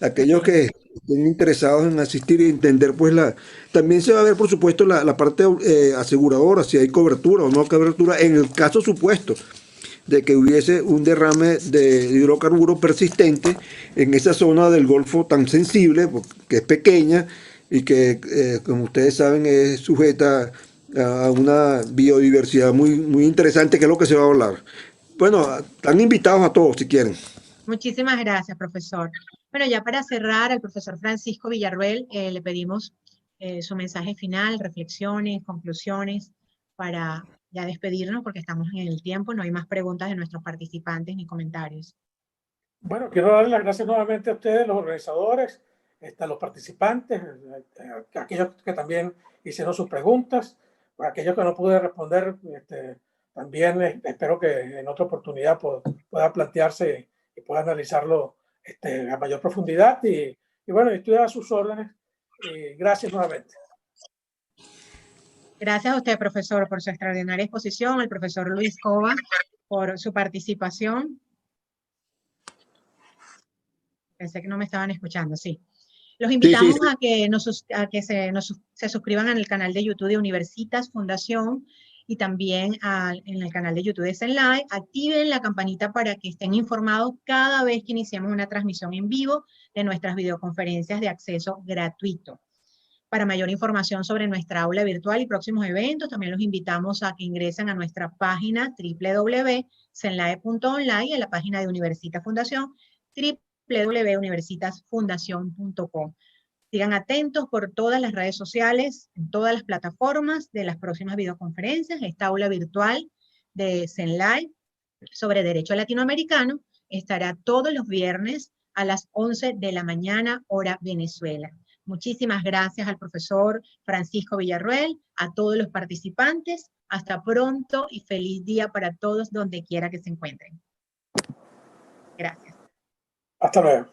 Aquellos que estén interesados en asistir y entender, pues también se va a ver, por supuesto, la parte aseguradora, si hay cobertura o no cobertura, en el caso supuesto de que hubiese un derrame de hidrocarburos persistente en esa zona del Golfo tan sensible, que es pequeña y que, como ustedes saben, es sujeta a una biodiversidad muy interesante, que es lo que se va a hablar. Bueno, están invitados a todos si quieren. Muchísimas gracias, profesor. Bueno, ya para cerrar, al profesor Francisco Villarroel le pedimos su mensaje final, reflexiones, conclusiones, para ya despedirnos porque estamos en el tiempo, no hay más preguntas de nuestros participantes ni comentarios. Bueno, quiero darle las gracias nuevamente a ustedes, los organizadores, a los participantes, a aquellos que también hicieron sus preguntas, a aquellos que no pude responder, también espero que en otra oportunidad pueda plantearse y pueda analizarlo a mayor profundidad. Y bueno, estoy a sus órdenes. Y gracias nuevamente. Gracias a usted, profesor, por su extraordinaria exposición, al profesor Luis Cova por su participación. Pensé que no me estaban escuchando, sí. Los invitamos a que se suscriban al canal de YouTube de Universitas Fundación y también en el canal de YouTube de CENLAI. Activen la campanita para que estén informados cada vez que iniciemos una transmisión en vivo de nuestras videoconferencias de acceso gratuito. Para mayor información sobre nuestra aula virtual y próximos eventos, también los invitamos a que ingresen a nuestra página www.cenlae.online y a la página de Universitas Fundación www.universitasfundacion.com. Sigan atentos por todas las redes sociales, en todas las plataformas de las próximas videoconferencias. Esta aula virtual de CENLAI sobre Derecho Latinoamericano estará todos los viernes a las 11 de la mañana, hora Venezuela. Muchísimas gracias al profesor Francisco Villarroel, a todos los participantes. Hasta pronto y feliz día para todos donde quiera que se encuentren. Gracias. Hasta luego.